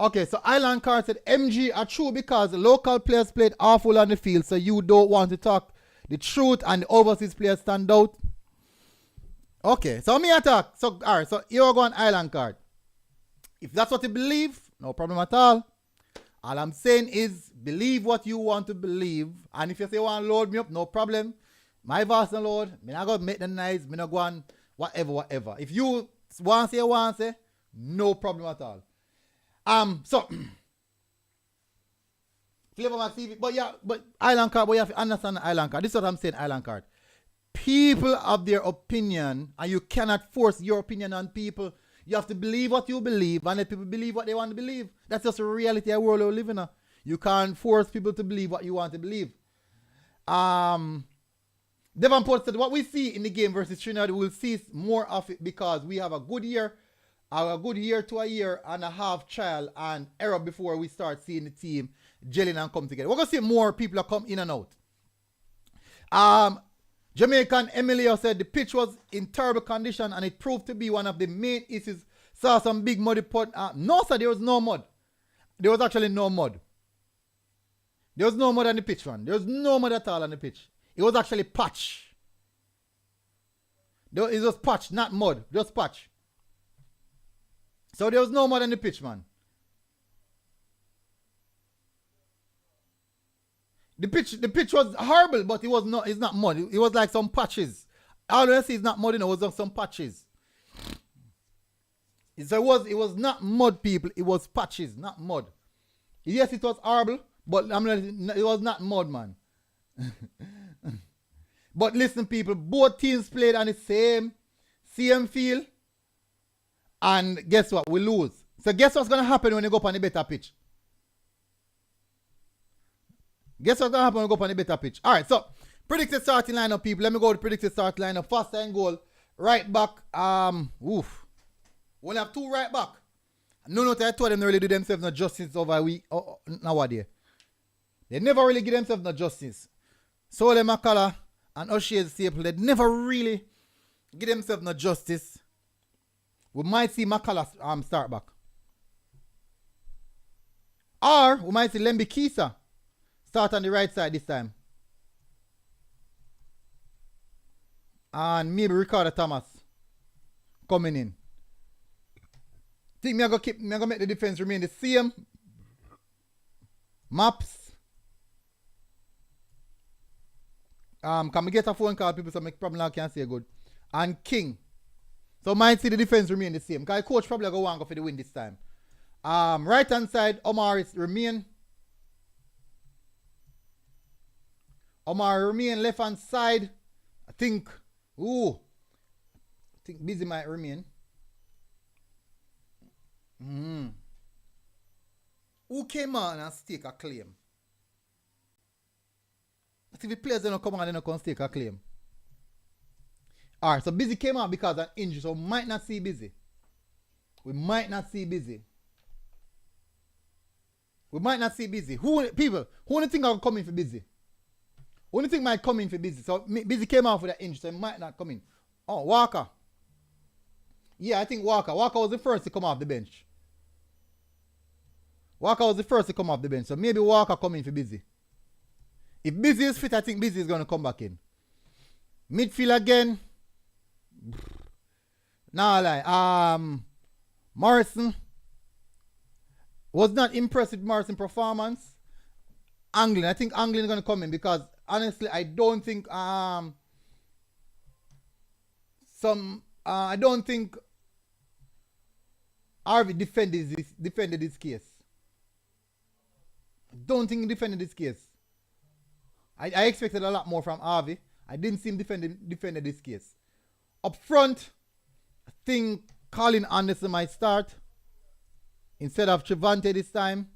Okay, so Island Card said MG are true because the local players played awful on the field, so you don't want to talk the truth and the overseas players stand out. Okay, so me attack. So alright, so you're going Island Card. If that's what you believe, no problem at all. All I'm saying is believe what you want to believe. And if you say you want to load me up, no problem. My voice no load. Me not go make the noise. Me not go on whatever. If you want to say, no problem at all. So Flavor Max TV, but Island Card, but you have to understand the Island Card. This is what I'm saying, Island Card. People have their opinion, and you cannot force your opinion on people. You have to believe what you believe, and let people believe what they want to believe. That's just a reality of the world we live in. You can't force people to believe what you want to believe. Devonport said, what we see in the game versus Trinidad, we'll see more of it because we have a good year to a year and a half trial and error before we start seeing the team gelling and come together. We're going to see more people come in and out. Jamaican Emilio said the pitch was in terrible condition and it proved to be one of the main issues. Saw some big muddy pot. No, sir, there was no mud. There was actually no mud. There was no mud on the pitch, man. There was no mud at all on the pitch. It was actually patch. It was patch, not mud. Just patch. So there was no mud on the pitch, man. The pitch was horrible, but it's not mud. It was like some patches. All I see is not mud, it was some patches. So it was not mud, people. It was patches, not mud. Yes, it was horrible, but it was not mud, man. But listen, people, both teams played on the same field. And guess what? We lose. So guess what's going to happen when you go up on the better pitch? Guess what's going to happen when you go up on the better pitch? All right, so predicted starting lineup, people. Let me go to predicted starting lineup. First time goal, right back. We'll have two right back. No, I told them they really do themselves no justice over a week nowadays. They never really give themselves no justice. Sole Makala and O'Shea Staple, they never really give themselves no justice. We might see Makala start back. Or we might see Lembi Kisa start on the right side this time. And maybe Ricardo Thomas coming in. Think me I go make the defense remain the same. Maps. Can we get a phone call, people, so I probably can't say good. And King. So might see the defense remain the same. Because coach probably go want go for the win this time. Right hand side, Omar remain. Left hand side. I think Busy might remain. Who came on and stake a claim? But if the players don't come on, they don't come stake a claim. Alright, so Busy came out because of an injury, so we might not see Busy. We might not see Busy. Who do you think are coming for Busy? Who do you think might come in for Busy? So Busy came out for that injury, so he might not come in. Oh, Walker. Yeah, I think Walker. Walker was the first to come off the bench. So maybe Walker come in for Busy. If Busy is fit, I think Busy is going to come back in. Midfield again. Nah, like Morrison was not impressed with Morrison's performance. Anglin, I think Anglin is going to come in because honestly, I don't think I don't think Harvey defended this case. I don't think he defended this case. I expected a lot more from Harvey. I didn't see him defended this case. Up front, I think Colin Anderson might start instead of Trevante this time.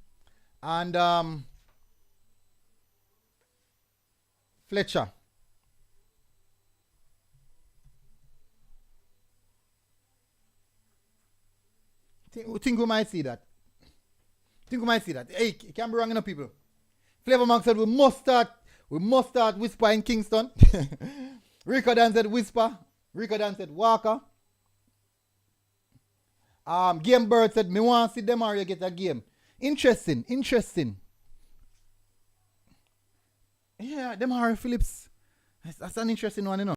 And Fletcher. Think we might see that. Hey, it can't be wrong enough, people. Flavor Max said we must start Whisper in Kingston. Rico Dan said Whisper. Rico Dan said Walker. Game Bird said me want to see Demario get a game. Interesting. Yeah, Demario Phillips. That's an interesting one, you know.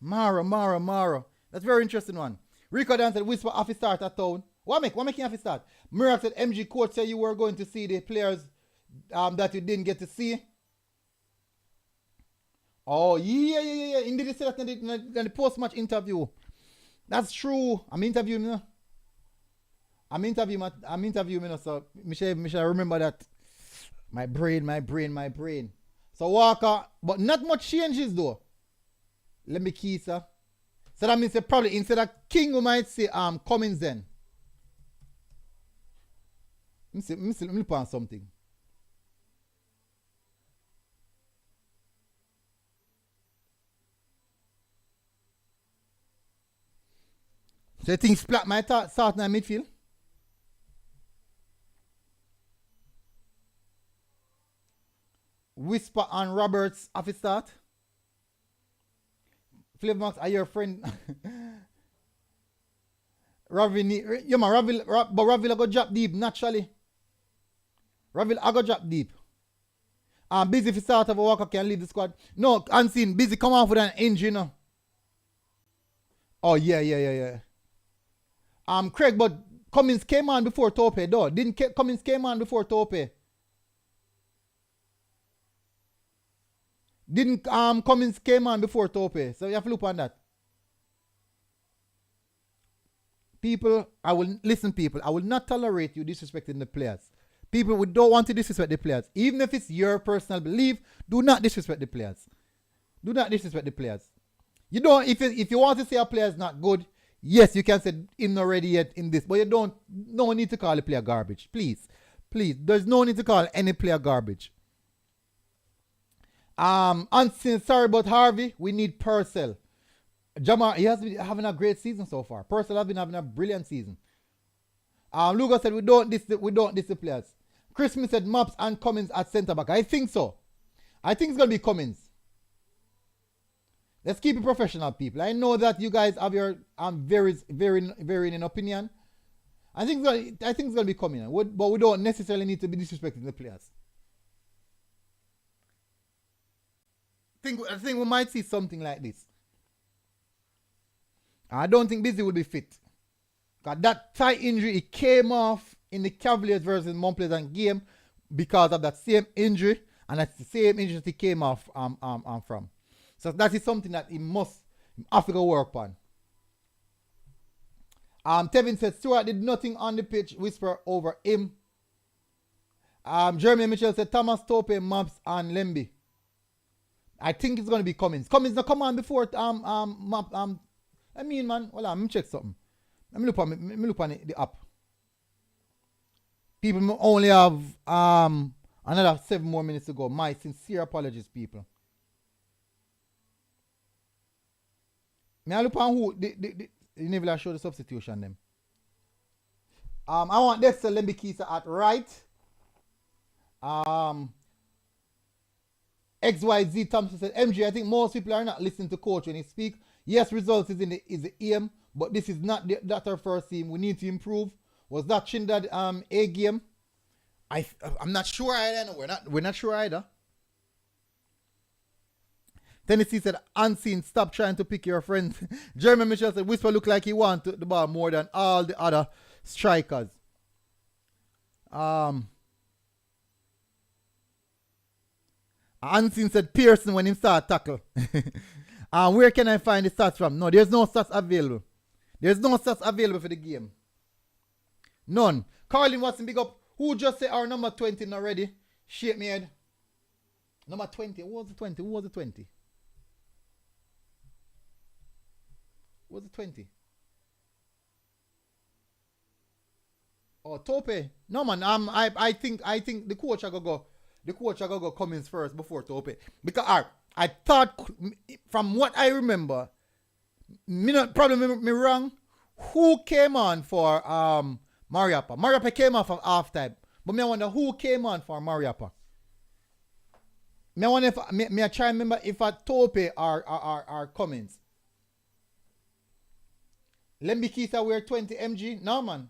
Mara. That's a very interesting one. Rico Dan said Whisper off his start at town. What making off his start? Miracle said MG coach said you were going to see the players that you didn't get to see. Oh, yeah. Indeed, he said that in the post-match interview. That's true. I'm interviewing him. So Michelle, remember that. My brain. So Walker, but not much changes though. Let me key, sir. So that means probably instead of King, we might say Cummins then. Let me put on something. So you think Splat might start in the midfield? Whisper and Roberts off his start? Flavor Max, are you a friend? Ravil, yeah man, but Ravil go drop deep naturally. Ravil I go drop deep. Busy if he start of a Walker can leave the squad. No, unseen. Busy come off with an injury now. Oh yeah. Craig, but Cummins came on before Tope though. Didn't Cummins came on before Tope? Didn't Cummins came on before Tope? So you have to look on that. People, I will not tolerate you disrespecting the players. People, we don't want to disrespect the players. Even if it's your personal belief, do not disrespect the players. Do not disrespect the players. You don't, if you want to say a player is not good, yes, you can say him not ready yet in this, but you don't, no need to call a player garbage. Please. There's no need to call any player garbage. Sorry about Harvey, we need Purcell. Jamar, he has been having a great season so far. Purcell has been having a brilliant season. Lucas said we don't diss the players. Chris Smith said Maps and Cummins at centre back. I think so. I think it's gonna be Cummins. Let's keep it professional, people. I know that you guys have your very in opinion. I think it's gonna be Cummins, but we don't necessarily need to be disrespecting the players. I think we might see something like this. I don't think Busy will be fit. Because that thigh injury, it came off in the Cavaliers versus Mount Pleasant game because of that same injury. And that's the same injury that he came off from. So that is something that he must have to go work on. Tevin said Stewart did nothing on the pitch, whisper over him. Jeremy Mitchell said Thomas Tope, Maps, and Lemby. I think it's going to be Cummins. Cummins not come on before I mean, man, hold on, let me check something. Let me look on the app. People only have another 7 more minutes to go. My sincere apologies, people. May I look on who the Neville show the substitution them. I want Dexter Lembikisa at right. XYZ Thompson said, MG, I think most people are not listening to coach when he speaks. Yes, results is the aim, but this is not that's our first team. We need to improve. Was that Trinidad A game? I'm not sure either. No, we're not sure either. Tennessee said, unseen, stop trying to pick your friends. Jeremy Mitchell said, Whisper look like he wants the ball more than all the other strikers. Unseen said Pearson when he start tackle. Where can I find the stats from? No, there's no stats available. There's no stats available for the game. None. Carlin Watson, big up. Who just say our number 20 not ready? Shake me head. Number 20. Who was the 20? Was it 20? Oh, Tope. No man, I think the coach I go Cummins first before Tope. Because I thought from what I remember, me not probably me wrong. Who came on for Mariappa? Mariappa came off of half time. But me I wonder who came on for Mariappa. Me I wonder if me I try remember if I Tope or Cummins. Lemby Keita wear 20 mg? No man.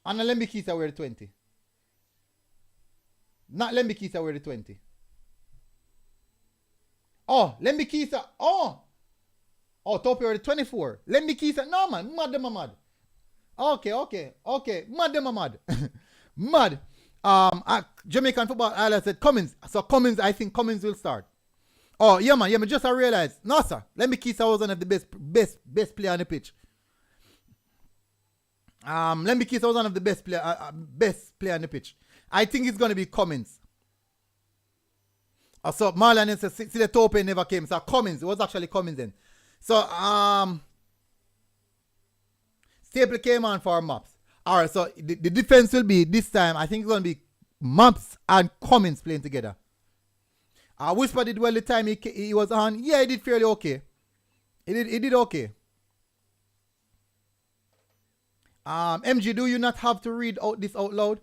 And Lemby Keita wear the 20. Not Lemby Keita wear the 20. Oh, Lemby Keita. Oh, Tope wear the 24. Lemby Keita. No man, mad them a mad. Okay. Mad them a mad. Mad. Jamaican football highlight said Cummins. So Cummins, I think Cummins will start. Oh, yeah man, just I realized. No sir, Lemby Keita was one of the best player on the pitch. Lemby Keita was one of the best player on the pitch. I think it's gonna be Cummins. So Marlon says see the Tope never came. So Cummins, it was actually Cummins then. So Staple came on for Maps. Alright, so the defense will be this time, I think it's gonna be Maps and Cummins playing together. Whisper did well the time he was on. Yeah, he did fairly okay. He did okay. MG, do you not have to read out this out loud?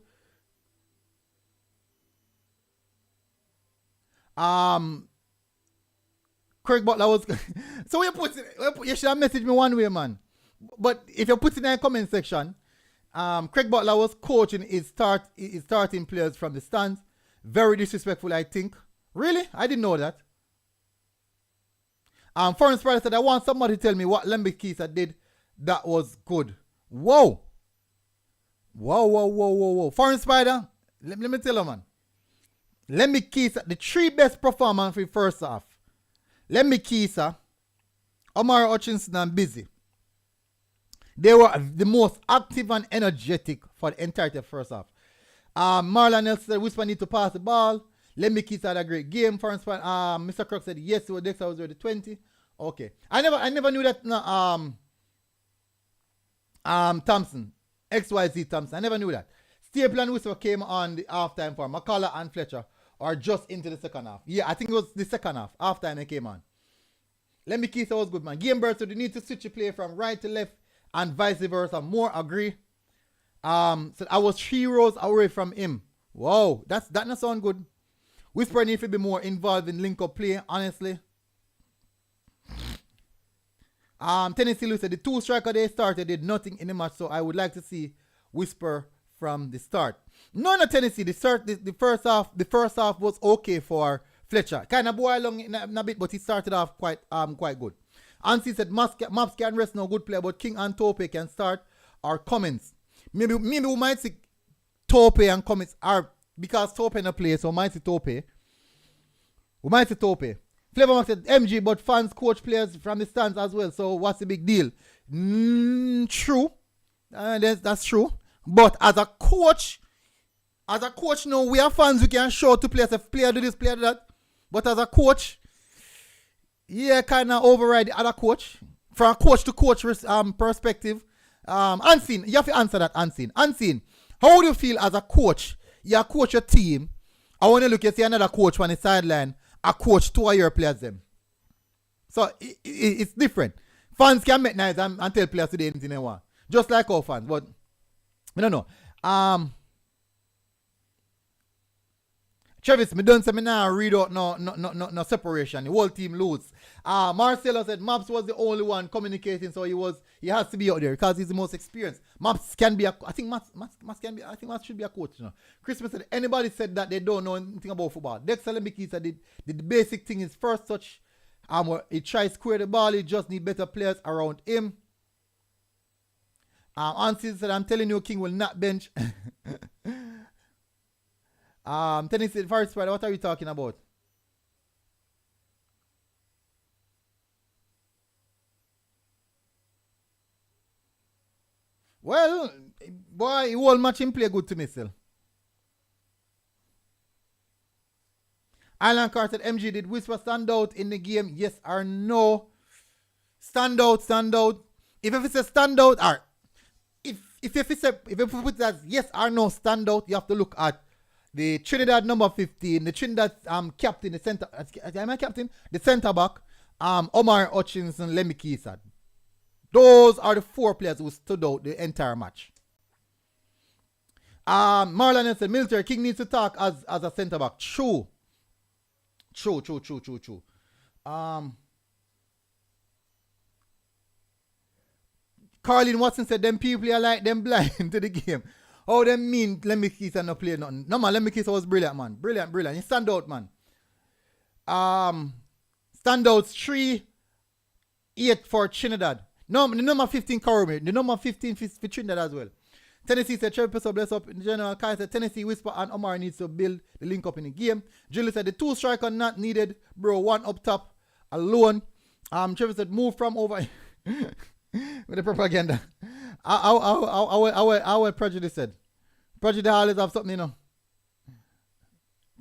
Craig Butler was so you should have messaged me one way, man. But if you put it in the comment section, Craig Butler was coaching his starting players from the stands. Very disrespectful, I think. Really? I didn't know that. Foreign Spider said, I want somebody to tell me what Lemby Keita did that was good. Whoa. Foreign Spider, let me tell you, man. Lemby Keita, the three best performers for the first half. Lemby Keita, Omar Hutchinson and Busy. They were the most active and energetic for the entirety of the first half. Marlon Nelson said, Whisper need to pass the ball. Lemby Keita had a great game. Foreign Spider, Mr. Crook said, yes, so Dexter was already 20. Okay. I never knew that Thompson, XYZ Thompson. I never knew that. Staple and Whisper came on the halftime for McCullough and Fletcher, or just into the second half. Yeah, I think it was the second half. Halftime they came on. Lemby Keita was good, man. Game bird, so they need to switch the play from right to left and vice versa. More agree. So I was 3 rows away from him. Whoa, that not sound good. Whisper need to be more involved in link-up play, honestly. Tennessee Lou said the 2 striker they started did nothing in the match, so I would like to see Whisper from the start. None of Tennessee. The first half was okay for Fletcher. Kind of boy along in a bit, but he started off quite good. Ansi said Maps can rest no good player, but King and Tope can start or Cummins. Maybe we might see Tope and Cummins are because Tope in a play, so we might see Tope. We might see Tope. Flavor Max said MG, but fans coach players from the stands as well. So what's the big deal? True. That's true. But as a coach, no, we are fans. We can show to players if player do this, player do that. But as a coach, yeah, kind of override the other coach from a coach to coach perspective. Unseen, you have to answer that. Unseen. How do you feel as a coach? You coach your team. I want to look and see another coach on the sideline. A coach 2 of your players them. So it's different. Fans can make nice and tell players to do anything they want. Just like our fans. But I don't know. Travis, me don't say me now read out no separation. The whole team lose. Marcelo said Maps was the only one communicating, so he has to be out there because he's the most experienced. Maps can be Maps should be a coach. You know. Christmas said anybody said that they don't know anything about football. Dexter Lemby said the basic thing is first touch. He tries to square the ball, he just need better players around him. Ansi said, I'm telling you, King will not bench. Tennessee Forest Spider, what are you talking about? Well, boy, he whole match him play good to me still. Alan Carter said, MG, did Whisper stand out in the game? Yes or no? Stand out, stand out. If you say stand out, or if you put that yes or no stand out, you have to look at the Trinidad number 15, the Trinidad captain, the center, am I captain? The center back, Omar Hutchinson, Lemmy Keesad. Those are the 4 players who stood out the entire match. Marlon said Military King needs to talk as a center back. True. Carlin Watson said them people are like them blind to the game. How them mean Lemmy Keesad not play nothing? No man, Lemmy Keesad was brilliant, man. Brilliant. He stand out, man. Standouts 3-8 for Trinidad. No, the number 15 Coromir. The number 15 for Trinidad as well. Tennessee said Trevor so bless up in general. Kai said Tennessee Whisper and Omar needs to build the link up in the game. Julie said the 2 striker not needed, bro. 1 up top alone. Trevor said move from over with the propaganda. Our prejudice said. Prejudice always have something, you know.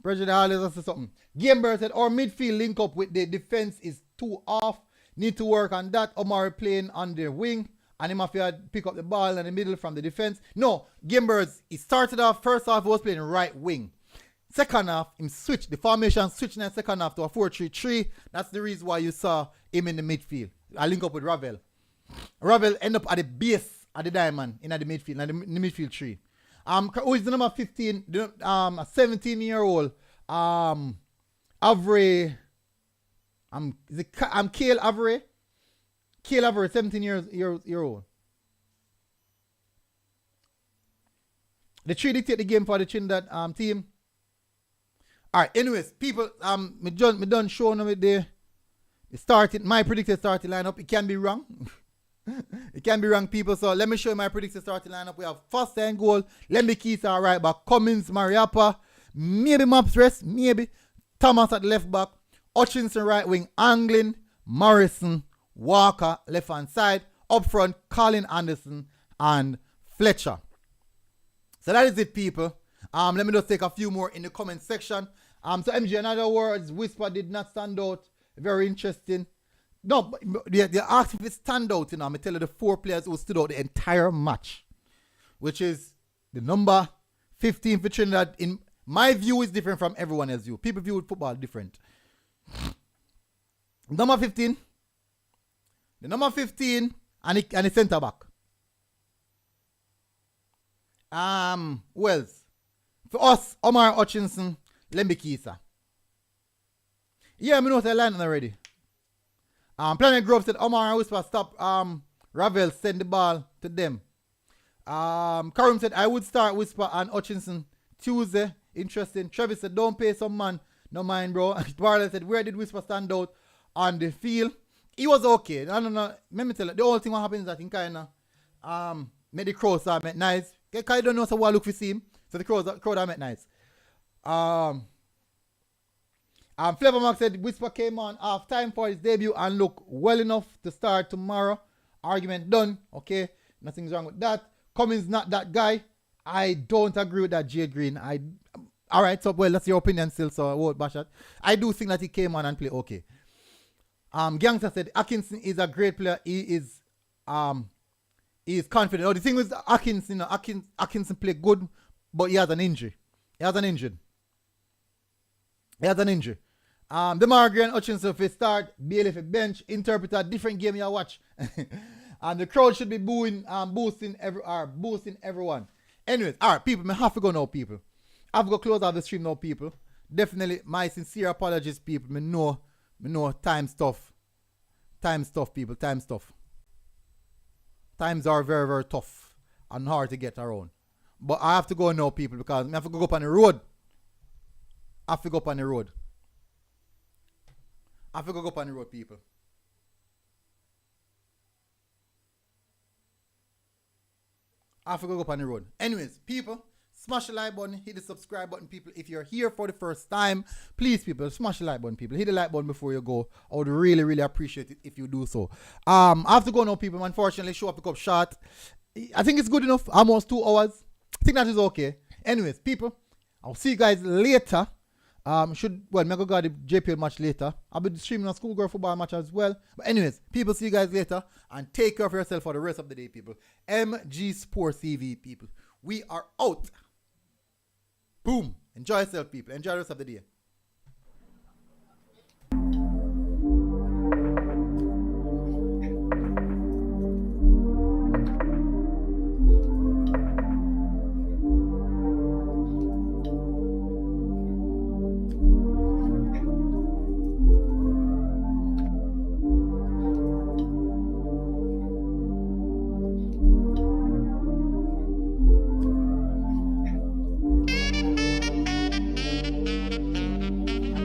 Prejudice always has something. Gamebird said our midfield link up with the defense is too off. Need to work on that. Omar playing on the wing. And him have to pick up the ball in the middle from the defense. No, Gamebirds, he started off, first half he was playing right wing. Second half, him switched. The formation switched in the second half to a 4-3-3. That's the reason why you saw him in the midfield. I link up with Ravel. Ravel end up at the base of the diamond in the midfield, in the midfield 3. Who is the number 15? A 17-year-old Avery. Kale Avery. Kale Avery, 17 year old. The 3 dictate the game for the Trinidad team. Alright, anyways, people, me done showing them the starting, my predicted starting lineup. It can be wrong. It can be wrong, people. So let me show you my predicted starting lineup. We have first and goal, Lemmy Keesad right back, Cummins, Mariappa, maybe Maps rest, maybe Thomas at left back, Hutchinson right wing, Anglin, Morrison, Walker left hand side, up front Colin Anderson and Fletcher. So that is it, people. Let me just take a few more in the comment section. So MG, in other words, Whisper did not stand out. Very interesting. No, they asked if it stand out, you know. I'm tell you the 4 players who stood out the entire match, which is the number 15 for Trinidad. In my view is different from everyone else's view. People view football different. Number 15. The number 15 and the centre back. Wells. For us, Omar Hutchinson, Lemmy Keesad. Yeah, I know the line already. Planet Grove said Omar and Whisper stop Ravel send the ball to them. Karim said I would start Whisper and Hutchinson Tuesday. Interesting. Travis said don't pay some man. No mind, bro. Barley said where did Whisper stand out on the field? He was okay. No. Let me tell you, the only thing what happens is that in kind of made the crowd start make nice. Because I don't know so what look for see him. So the crowd are make nice. Flavor Max said Whisper came on half time for his debut and look well enough to start tomorrow. Argument done. Okay. Nothing's wrong with that. Cummins not that guy. I don't agree with that, Jay Green. Alright, so well that's your opinion still, so I won't bash it. I do think that he came on and played okay. Gangster said Atkinson is a great player. He is confident. Oh, the thing with Atkinson, Atkinson played good, but he has an injury. The Margaret Hutchinson if he start, Bailey if he bench, interpret a different game you watch. And the crowd should be booing, boosting everyone. Anyways, alright, people, I have to go now, people. I have to go close out the stream now, people. Definitely my sincere apologies, people. I know time stuff, people, time stuff. Times are very, very tough and hard to get around. But I have to go now, people, because I have to go up on the road. I have to go up on the road, people. I have to go up on the road. Anyways, people, smash the like button, hit the subscribe button, people. If you're here for the first time, please, people, smash the like button, people. Hit the like button before you go. I would really, really appreciate it if you do so. I have to go now, people. Unfortunately, show up, pick up short. I think it's good enough. Almost 2 hours. I think that is okay. Anyways, people, I'll see you guys later. Me go the JPL match later. I'll be streaming a schoolgirl football match as well. But anyways, people, see you guys later and take care of yourself for the rest of the day, people. MG Sports TV, people. We are out. Boom. Enjoy yourself, people. Enjoy the rest of the day.